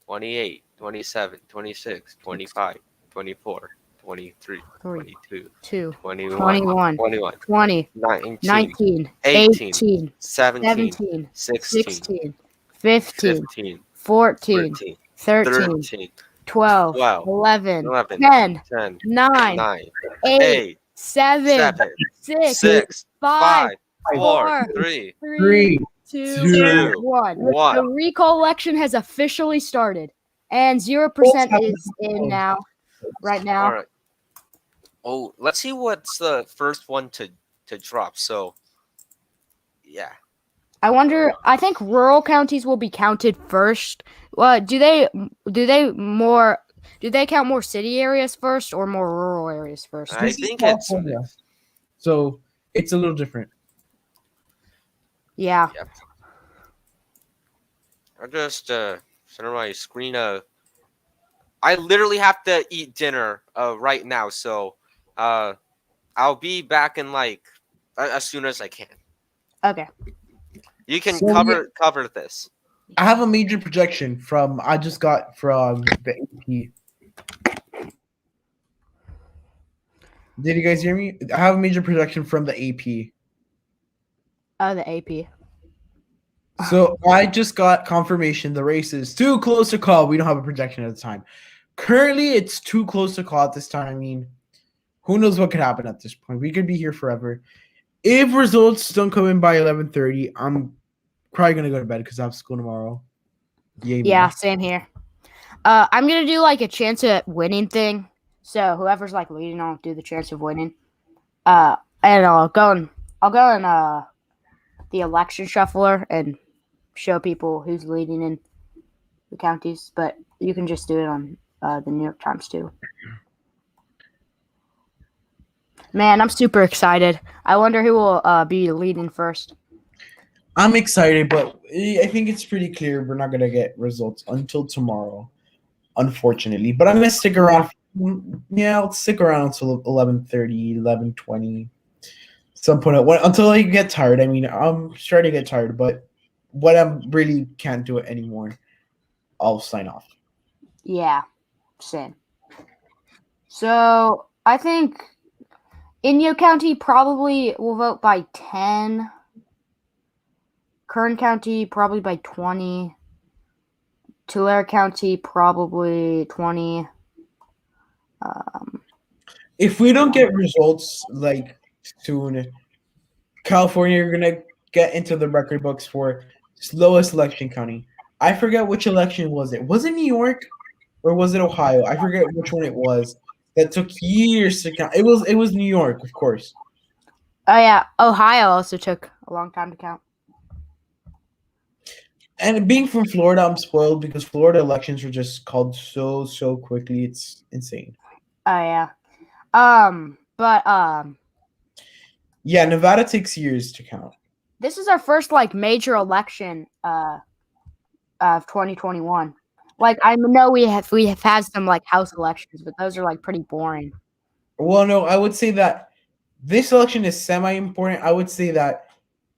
28, 27, 26, 25, 24, 23, 22, 21, 20, 19, 18, 17, 16, 15, 14, 13, 13, 12, 12, 11, 11, 10, 10, 9, 9, 8, 8, 7, 7, 6, 6, 5, 5, 4, 4, 3, 3, 3, 2, 2, 1. 1. The recall election has officially started, and 0% is in now, right now. All right. Oh, let's see what's the first one to drop. So, yeah. I wonder. I think rural counties will be counted first. Do they count more city areas first or more rural areas first? I This is think it's California. mixed. So it's a little different. Yeah. Yep. I'll just center my screen. I literally have to eat dinner right now, so I'll be back in like as soon as I can. Okay. You can So, cover this. I have a major projection I just got from the AP. Did you guys hear me? I have a major projection from the AP. Oh, the AP. So I just got confirmation the race is too close to call. We don't have a projection at the time. Currently, it's too close to call at this time. I mean, who knows what could happen at this point? We could be here forever. If results don't come in by 11:30, I'm probably gonna go to bed because I have school tomorrow. Yay, me. Yeah, same here. I'm gonna do like a chance at winning thing. So whoever's like leading, I'll do the chance of winning. And I'll go in the election shuffler and show people who's leading in the counties. But you can just do it on the New York Times too. Man, I'm super excited. I wonder who will be leading first. I'm excited, but I think it's pretty clear we're not gonna get results until tomorrow, unfortunately. But I'm gonna stick around. Yeah, I'll stick around until 11:30, 11:20. Some point until I get tired. I mean, I'm starting to get tired, but when I really can't do it anymore, I'll sign off. Yeah, same. So I think Inyo County probably will vote by 10. Kern County probably by 20. Tulare County probably 20. If we don't get results like soon, California are gonna get into the record books for slowest election county. I forget which election was it. Was it New York or was it Ohio? I forget which one it was. That took years to count. It was New York, of course. Oh yeah, Ohio also took a long time to count. And being from Florida, I'm spoiled because Florida elections were just called so quickly. It's insane. Oh yeah. Yeah, Nevada takes years to count. This is our first like major election of 2021. Like I know we have had some like house elections, but those are like pretty boring. Well, no, I would say that this election is semi-important. I would say that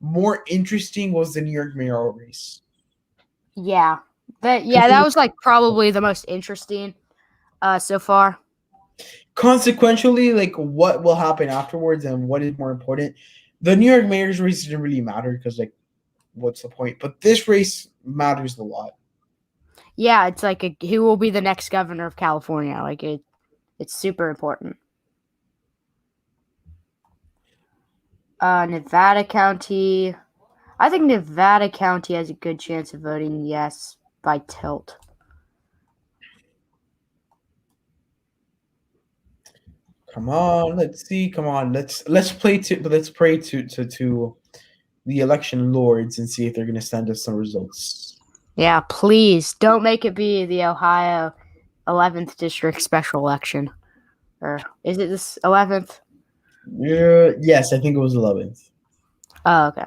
more interesting was the New York mayoral race. Yeah. That was like probably the most interesting so far. Consequentially, like what will happen afterwards and what is more important, the New York mayor's race didn't really matter because like what's the point? But this race matters a lot. Yeah, it's like who will be the next governor of California? Like it's super important. Nevada County. I think Nevada County has a good chance of voting yes by tilt. Come on, let's see. Come on, let's pray to the election lords and see if they're gonna send us some results. Yeah, please don't make it be the Ohio 11th district special election. Or is it this 11th? Yes, I think it was 11th. Oh, okay.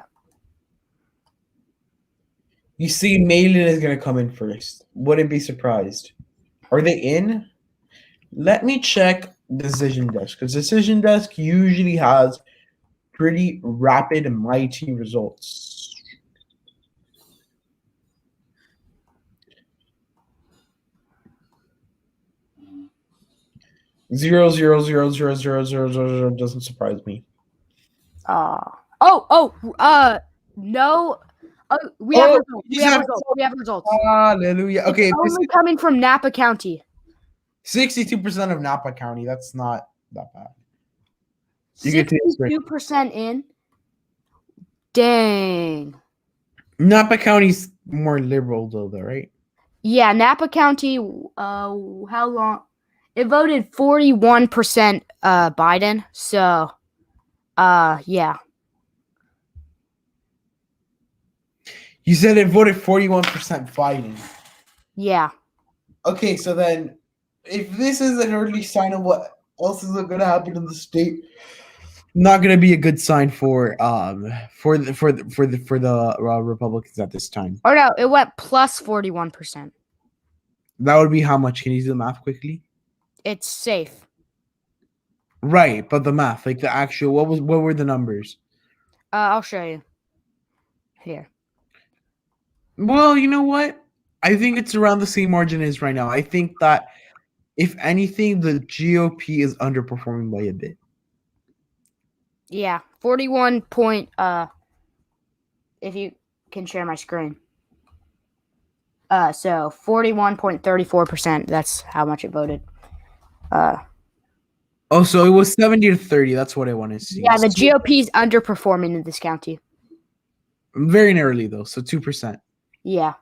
You see, Malin is gonna come in first. Wouldn't be surprised. Are they in? Let me check Decision Desk because Decision Desk usually has pretty rapid and mighty results. Zero doesn't surprise me. No. Oh, we have Oh, results. you have We have results. Hallelujah. Okay, It's this only is coming from Napa County. 62% of Napa County. That's not that bad. You get to 62% in. Dang. Napa County's more liberal though, right? Yeah, Napa County. How long? It voted 41% Biden. So, yeah. You said it voted 41% Biden. Yeah. Okay, so then if this is an early sign of what else is going to happen in the state, not going to be a good sign for the Republicans at this time. Or no, it went plus 41%. That would be how much? Can you do the math quickly? It's safe. Right, but the math, like the actual, what were the numbers? I'll show you. Here. Well, you know what? I think it's around the same margin as right now. I think that if anything, the GOP is underperforming by a bit. Yeah, 41 point. If you can share my screen. So 41.34%. That's how much it voted. Oh, so it was 70-30. That's what I want to see. Yeah, the GOP is underperforming in this county. Very narrowly though, so 2%. Yeah.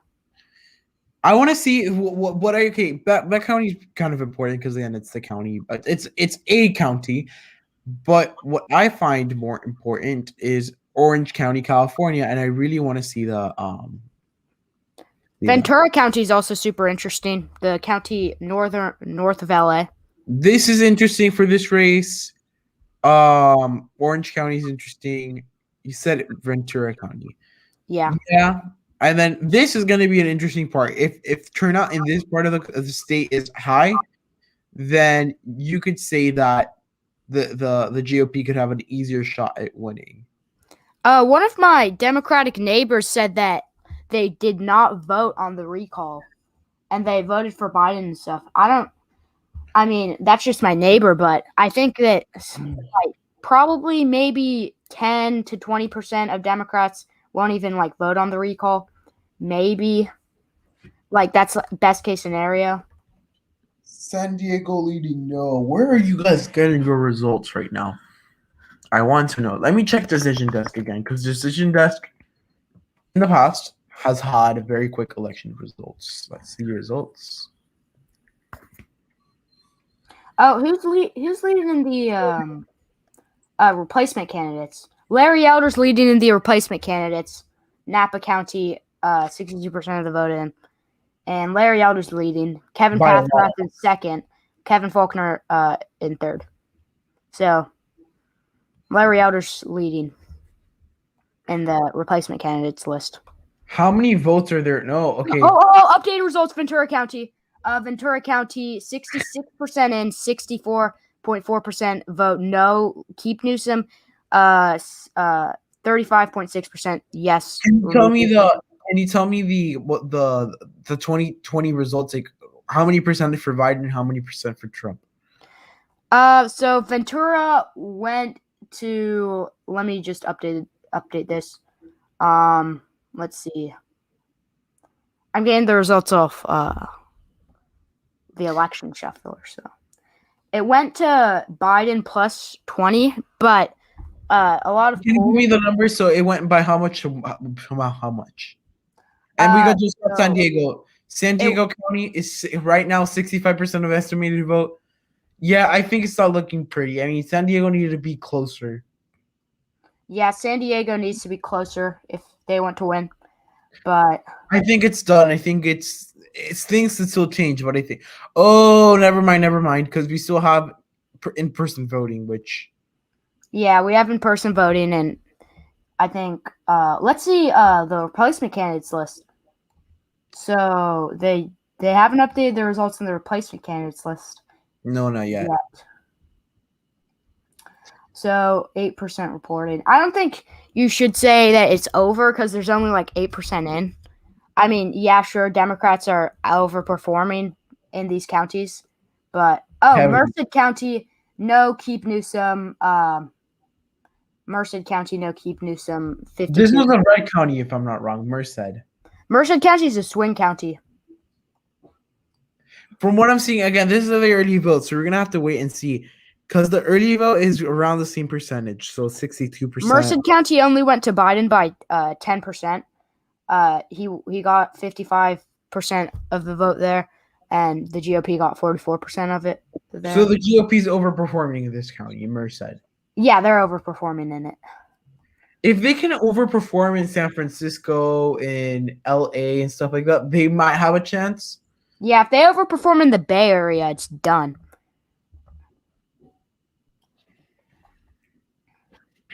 I want to see what I okay. That county is kind of important because again, it's the county, but it's a county. But what I find more important is Orange County, California, and I really want to see the Ventura County is also super interesting. The county north of LA. This is interesting for this race. Orange County is interesting. You said Ventura County. Yeah. Yeah. And then this is going to be an interesting part. If turnout in this part of the state is high, then you could say that the GOP could have an easier shot at winning. One of my Democratic neighbors said that they did not vote on the recall, and they voted for Biden and stuff. I mean, that's just my neighbor, but I think that like probably maybe 10 to 20% of Democrats won't even like vote on the recall. Maybe like that's best case scenario. San Diego leading. No, where are you guys getting your results right now? I want to know. Let me check Decision Desk again because Decision Desk in the past has had very quick election results. Let's see results. Oh, who's leading in the replacement candidates? Larry Elder's leading in the replacement candidates. Napa County, 62% of the vote in. And Larry Elder's leading. Kevin Pathrath in second. Kevin Faulconer in third. So, Larry Elder's leading in the replacement candidates list. How many votes are there? No, okay. Updated results, Ventura County. Ventura County, 66% in, 64.4% vote no. Keep Newsom, 35.6% yes. Can you tell me the 2020 results, like how many percent for Biden and how many percent for Trump? So Ventura went to, let me just update this. Let's see. I'm getting the results of the election shuffler. So it went to Biden plus 20, but a lot of. Can you give me the numbers? So it went by how much? How much? And we got just San Diego. San Diego County is right now 65% of estimated vote. Yeah, I think it's not looking pretty. I mean, San Diego needed to be closer. Yeah, San Diego needs to be closer if they want to win. But I think it's done. I think it's things that still change, but I think never mind, because we still have in-person voting, which yeah, we have in-person voting, and I think let's see the replacement candidates list. So they haven't updated the results in the replacement candidates list. No, not yet. So 8% reported. I don't think you should say that it's over because there's only like 8% in. I mean, yeah, sure, Democrats are overperforming in these counties, but Merced County, no, keep Newsom. Merced County, no, keep Newsom 52. This was a red county, if I'm not wrong. Merced. Merced County is a swing county. From what I'm seeing, again, this is a very early vote, so we're gonna have to wait and see, because the early vote is around the same percentage, so 62%. Merced County only went to Biden by 10%. He got 55% of the vote there, and the GOP got 44% of it there. So the GOP is overperforming in this county, in Merced. Yeah, they're overperforming in it. If they can overperform in San Francisco, in LA, and stuff like that, they might have a chance. Yeah, if they overperform in the Bay Area, it's done.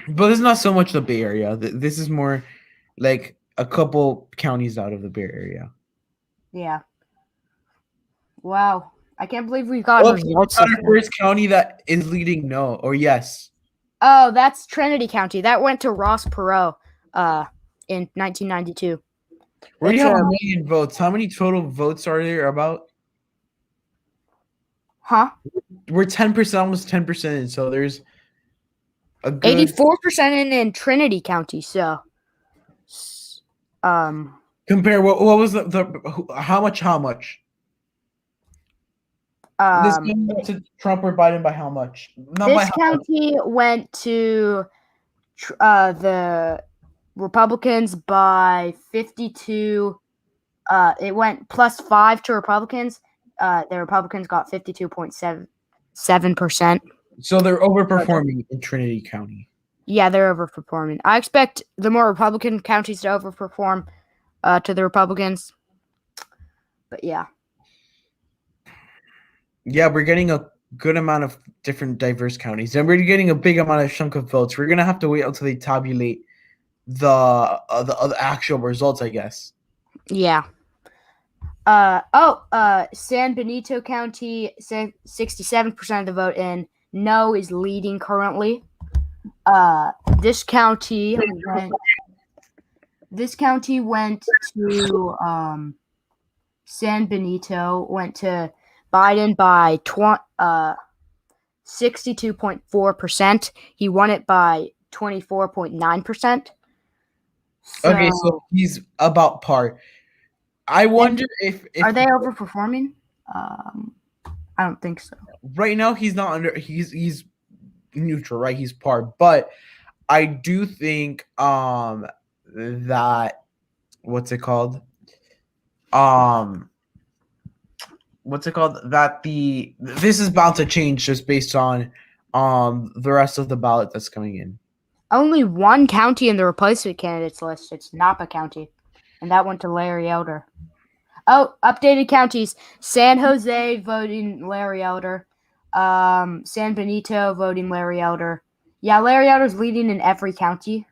But it's not so much the Bay Area. This is more like a couple counties out of the Bay Area. Yeah. Wow. I can't believe we've got results. Our first county that is leading no or yes. Oh, that's Trinity County. That went to Ross Perot in 1992. We already have 1 million votes. How many total votes are there about? Huh? We're 10%, almost 10% in, so there's a good 84% in Trinity County, so compare what was the how much? This went to Trump or Biden by how much? Not this county went to the Republicans by 52. It went +5 to Republicans. The Republicans got 52.7%. So they're overperforming in Trinity County. Yeah, they're overperforming. I expect the more Republican counties to overperform to the Republicans. But yeah. Yeah, we're getting a good amount of different diverse counties, and we're getting a big amount of chunk of votes. We're gonna have to wait until they tabulate the actual results, I guess. Yeah. San Benito County, 67% of the vote in. No is leading currently. This county went to San Benito, went to Biden by 62.4%. He won it by 24.9%. Okay, so he's about par. I wonder if are they overperforming? I don't think so. Right now he's not under. He's neutral, right? He's par, but I do think that what's it called? That this is bound to change just based on the rest of the ballot that's coming in. Only one county in the replacement candidates list. It's Napa County, and that went to Larry Elder. Oh, updated counties: San Jose voting Larry Elder, San Benito voting Larry Elder. Yeah, Larry Elder's leading in every county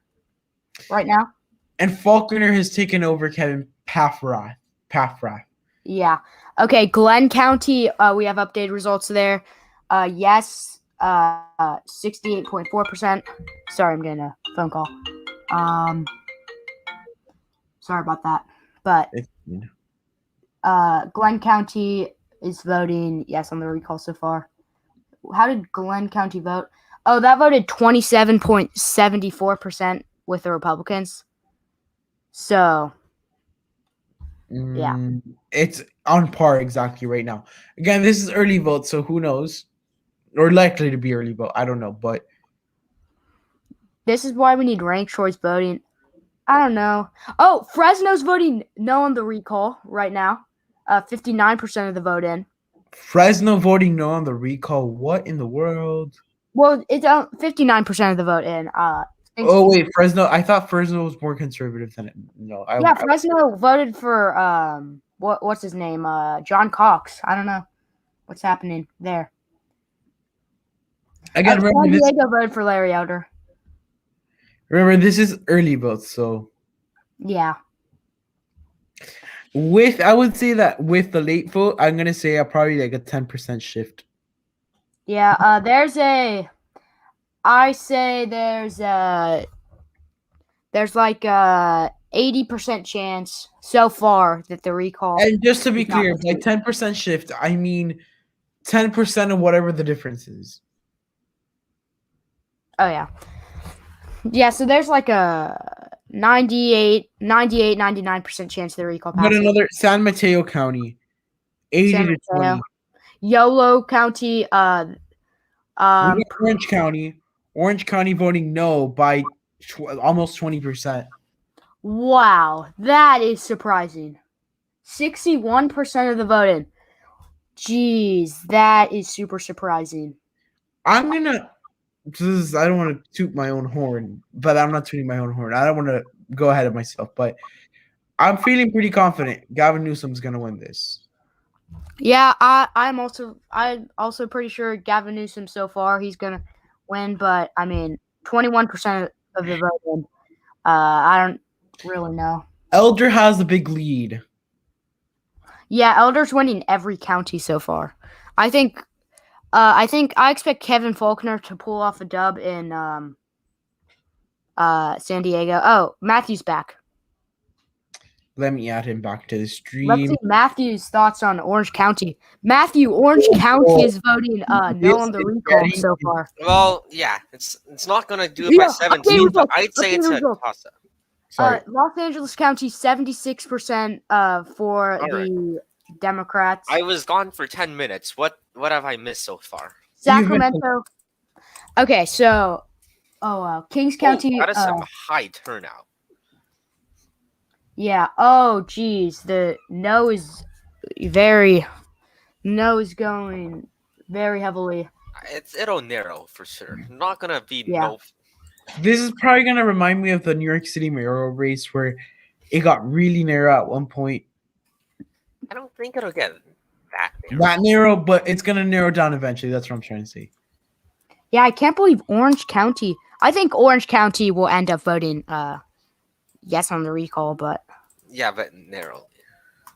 right now. And Faulkner has taken over Kevin Paffrath. Yeah. Okay, Glenn County, we have updated results there. Yes, 68.4%. Sorry, I'm getting a phone call. Sorry about that. But Glenn County is voting yes on the recall so far. How did Glenn County vote? Oh, that voted 27.74% with the Republicans. So, yeah. It's on par exactly right now. Again, this is early vote, so who knows? Or likely to be early vote. I don't know, but this is why we need ranked choice voting. I don't know. Oh, Fresno's voting no on the recall right now. 59% of the vote in. Fresno voting no on the recall. What in the world? Well, it's 59% of the vote in. Oh wait, Fresno. I thought Fresno was more conservative than it. No, Fresno voted for what's his name? John Cox. I don't know what's happening there. Again, San Diego voted for Larry Elder. Remember, this is early votes, so yeah. I would say that with the late vote, I'm gonna say probably like a 10% shift. Yeah, there's like a 80% chance so far that the recall. And just to be clear, by 10% shift, I mean 10% of whatever the difference is. Oh yeah. Yeah, so there's like a 99% chance of the recall But passing. another San Mateo County, 80 San to 20. Mateo. Yolo County, We got Orange County. Orange County voting no by almost 20%. wow, that is surprising. 61% of the voting. Jeez, that is super surprising. I'm gonna. I don't want to toot my own horn, but I'm not tooting my own horn. I don't want to go ahead of myself, but I'm feeling pretty confident Gavin Newsom's gonna win this. Yeah, I'm also pretty sure Gavin Newsom so far he's gonna win, but I mean 21% of the voting. I don't really know. Elder has a big lead. Yeah, Elder's winning every county so far. I expect Kevin Faulkner to pull off a dub in San Diego. Oh, Matthew's back. Let me add him back to the stream. Let's see Matthew's thoughts on Orange County. Matthew, Orange County is voting no on the recall so far. Well, yeah, it's not gonna do it by 17, but I'd say it's a toss-up. Los Angeles County, 76% for the Democrats. I was gone for 10 minutes. What have I missed so far? Sacramento. Okay, so Kings County. That is some high turnout. Yeah. Oh, geez. The no is going very heavily. It'll narrow for sure. Not gonna be no. This is probably gonna remind me of the New York City mayoral race where it got really narrow at one point. I don't think it'll get that narrow. That narrow, but it's gonna narrow down eventually. That's what I'm trying to say. Yeah, I can't believe Orange County. I think Orange County will end up voting yes on the recall, but yeah, but narrow.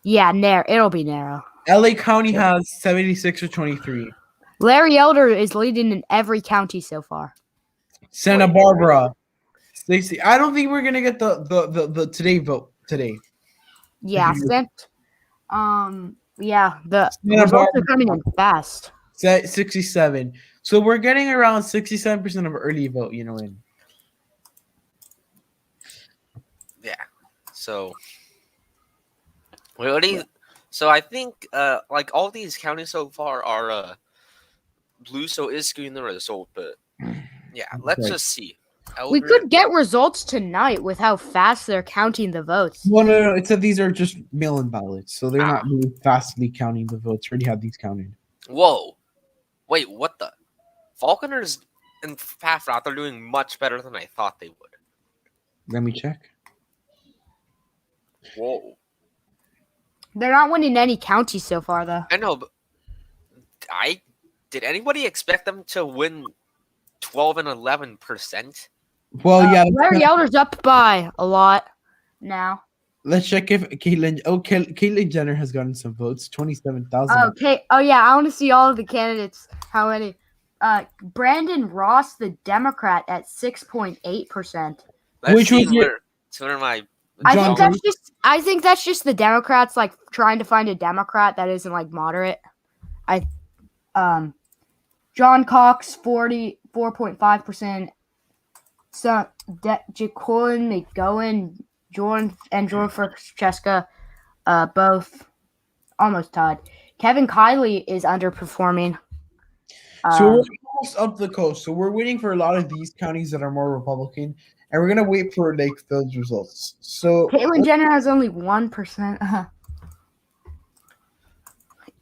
Yeah, it'll be narrow. LA County has 76 or 23. Larry Elder is leading in every county so far. Santa Barbara, Stacey. I don't think we're gonna get the today vote today. Yeah, the results are coming in fast. 67. So we're getting around 67% of early vote, in. Yeah. So so I think like all these counties so far are blue, so is skewing the result, but yeah, let's just see. We could get results tonight with how fast they're counting the votes. Well, no. It said these are just mail-in ballots, so they're not really fastly counting the votes. Already have these counted. Whoa. Wait, what the? Falconers and Pathrath are doing much better than I thought they would. Let me check. Whoa. They're not winning any counties so far, though. I know, but did anybody expect them to win 12 and 11%? Well, yeah. Larry Elder's up by a lot now. Let's check if Caitlyn Jenner has gotten some votes. 27,000. Okay. Oh yeah, I want to see all of the candidates. How many? Brandon Ross, the Democrat, at 6.8%. Which was my. I think that's just the Democrats like trying to find a Democrat that isn't like moderate. John Cox 44.5%. So Jacqueline McGowan, Jordan Francesca, both almost tied. Kevin Kiley is underperforming. So we're almost up the coast. So we're waiting for a lot of these counties that are more Republican, and we're gonna wait for those results. So Caitlyn Jenner has only 1%.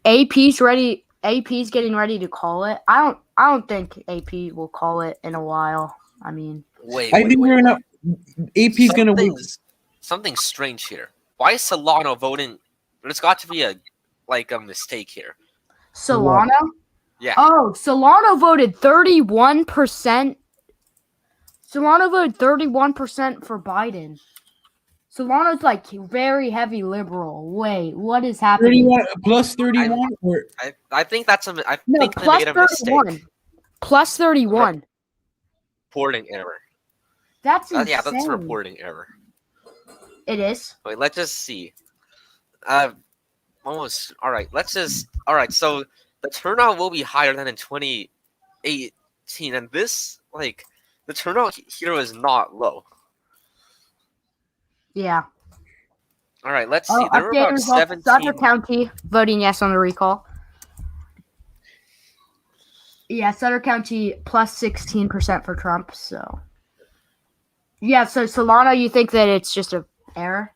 AP's ready. AP's getting ready to call it. I don't think AP will call it in a while. I mean, we're gonna. AP's gonna win. Something strange here. Why is Solano voting? There's got to be a mistake here. Solano? Yeah. Oh, Solano voted 31%. Solano voted 31% for Biden. Solano's like very heavy liberal. Wait, what is happening? 31 plus 31? I think that's I think they made a 31. mistake. Plus 31. Reporting error. That's insane. Yeah, that's a reporting error. It is. Wait, let's just see. Almost. All right, so the turnout will be higher than in 2018, and this The turnout here is not low. Yeah. All right, let's see. There were Updated about results. 17. Sutter County voting yes on the recall. Yeah, Sutter County plus 16% for Trump. So, yeah. So Solana, you think that it's just a error?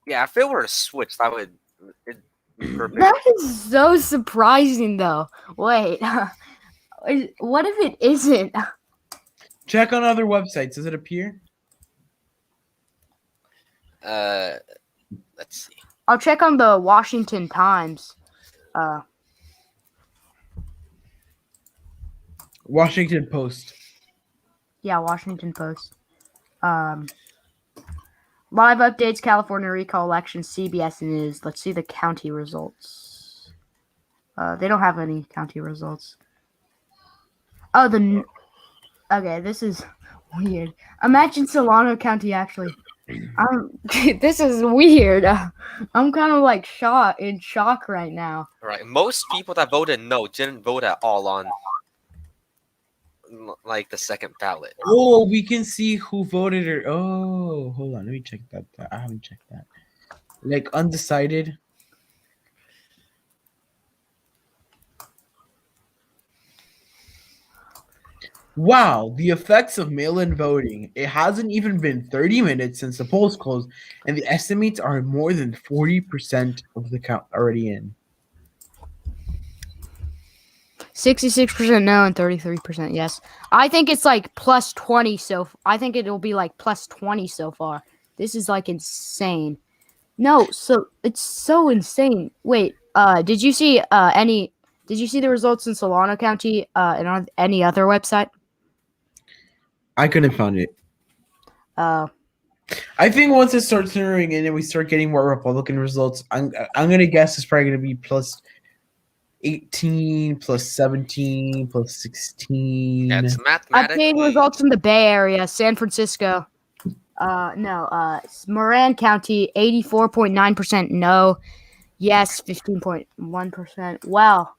Yeah, if it were a switch, it'd be perfect. That is so surprising, though. Wait, what if it isn't? Check on other websites. Does it appear? Let's see. I'll check on the Washington Times. Washington Post. Yeah, Washington Post. Live updates, California recall election, CBS News. Let's see the county results. They don't have any county results. Oh, okay, this is weird. Imagine Solano County actually. This is weird. I'm kind of like in shock right now. All right, most people that voted no didn't vote at all on like the second ballot. Oh, we can see who voted or hold on, let me check that. I haven't checked that. Like undecided. Wow, the effects of mail-in voting. It hasn't even been 30 minutes since the polls closed, and the estimates are more than 40% of the count already in. 66% no and 33% yes. I think it's like plus 20 I think it'll be like plus 20 so far. This is like insane. No, so it's so insane. Wait, did you see the results in Solano County and on any other website? I couldn't find it. I think once it starts narrowing in and we start getting more Republican results, I'm gonna guess it's probably gonna be plus 18, plus 17, plus 16. That's mathematically. Updated results from the Bay Area, San Francisco. Moran County, 84.9% no. Yes, 15.1%. Wow.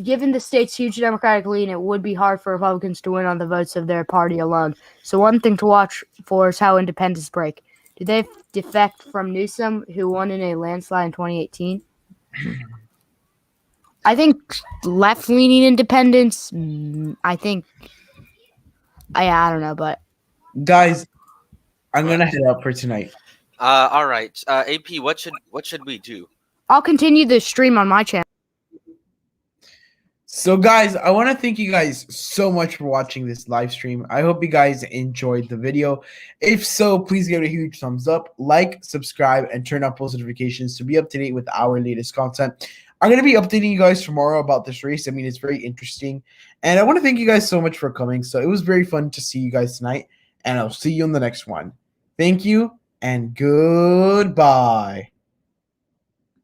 Given the state's huge Democratic lead, it would be hard for Republicans to win on the votes of their party alone. So one thing to watch for is how independents break. Did they defect from Newsom, who won in a landslide in 2018? I think left-leaning independents. I don't know, but guys, I'm gonna head out for tonight. All right. AP, what should we do? I'll continue the stream on my channel. So, guys, I want to thank you guys so much for watching this live stream. I hope you guys enjoyed the video. If so, please give it a huge thumbs up, like, subscribe, and turn on post notifications to be up to date with our latest content. I'm going to be updating you guys tomorrow about this race. I mean, it's very interesting. And I want to thank you guys so much for coming. So it was very fun to see you guys tonight. And I'll see you in the next one. Thank you and goodbye.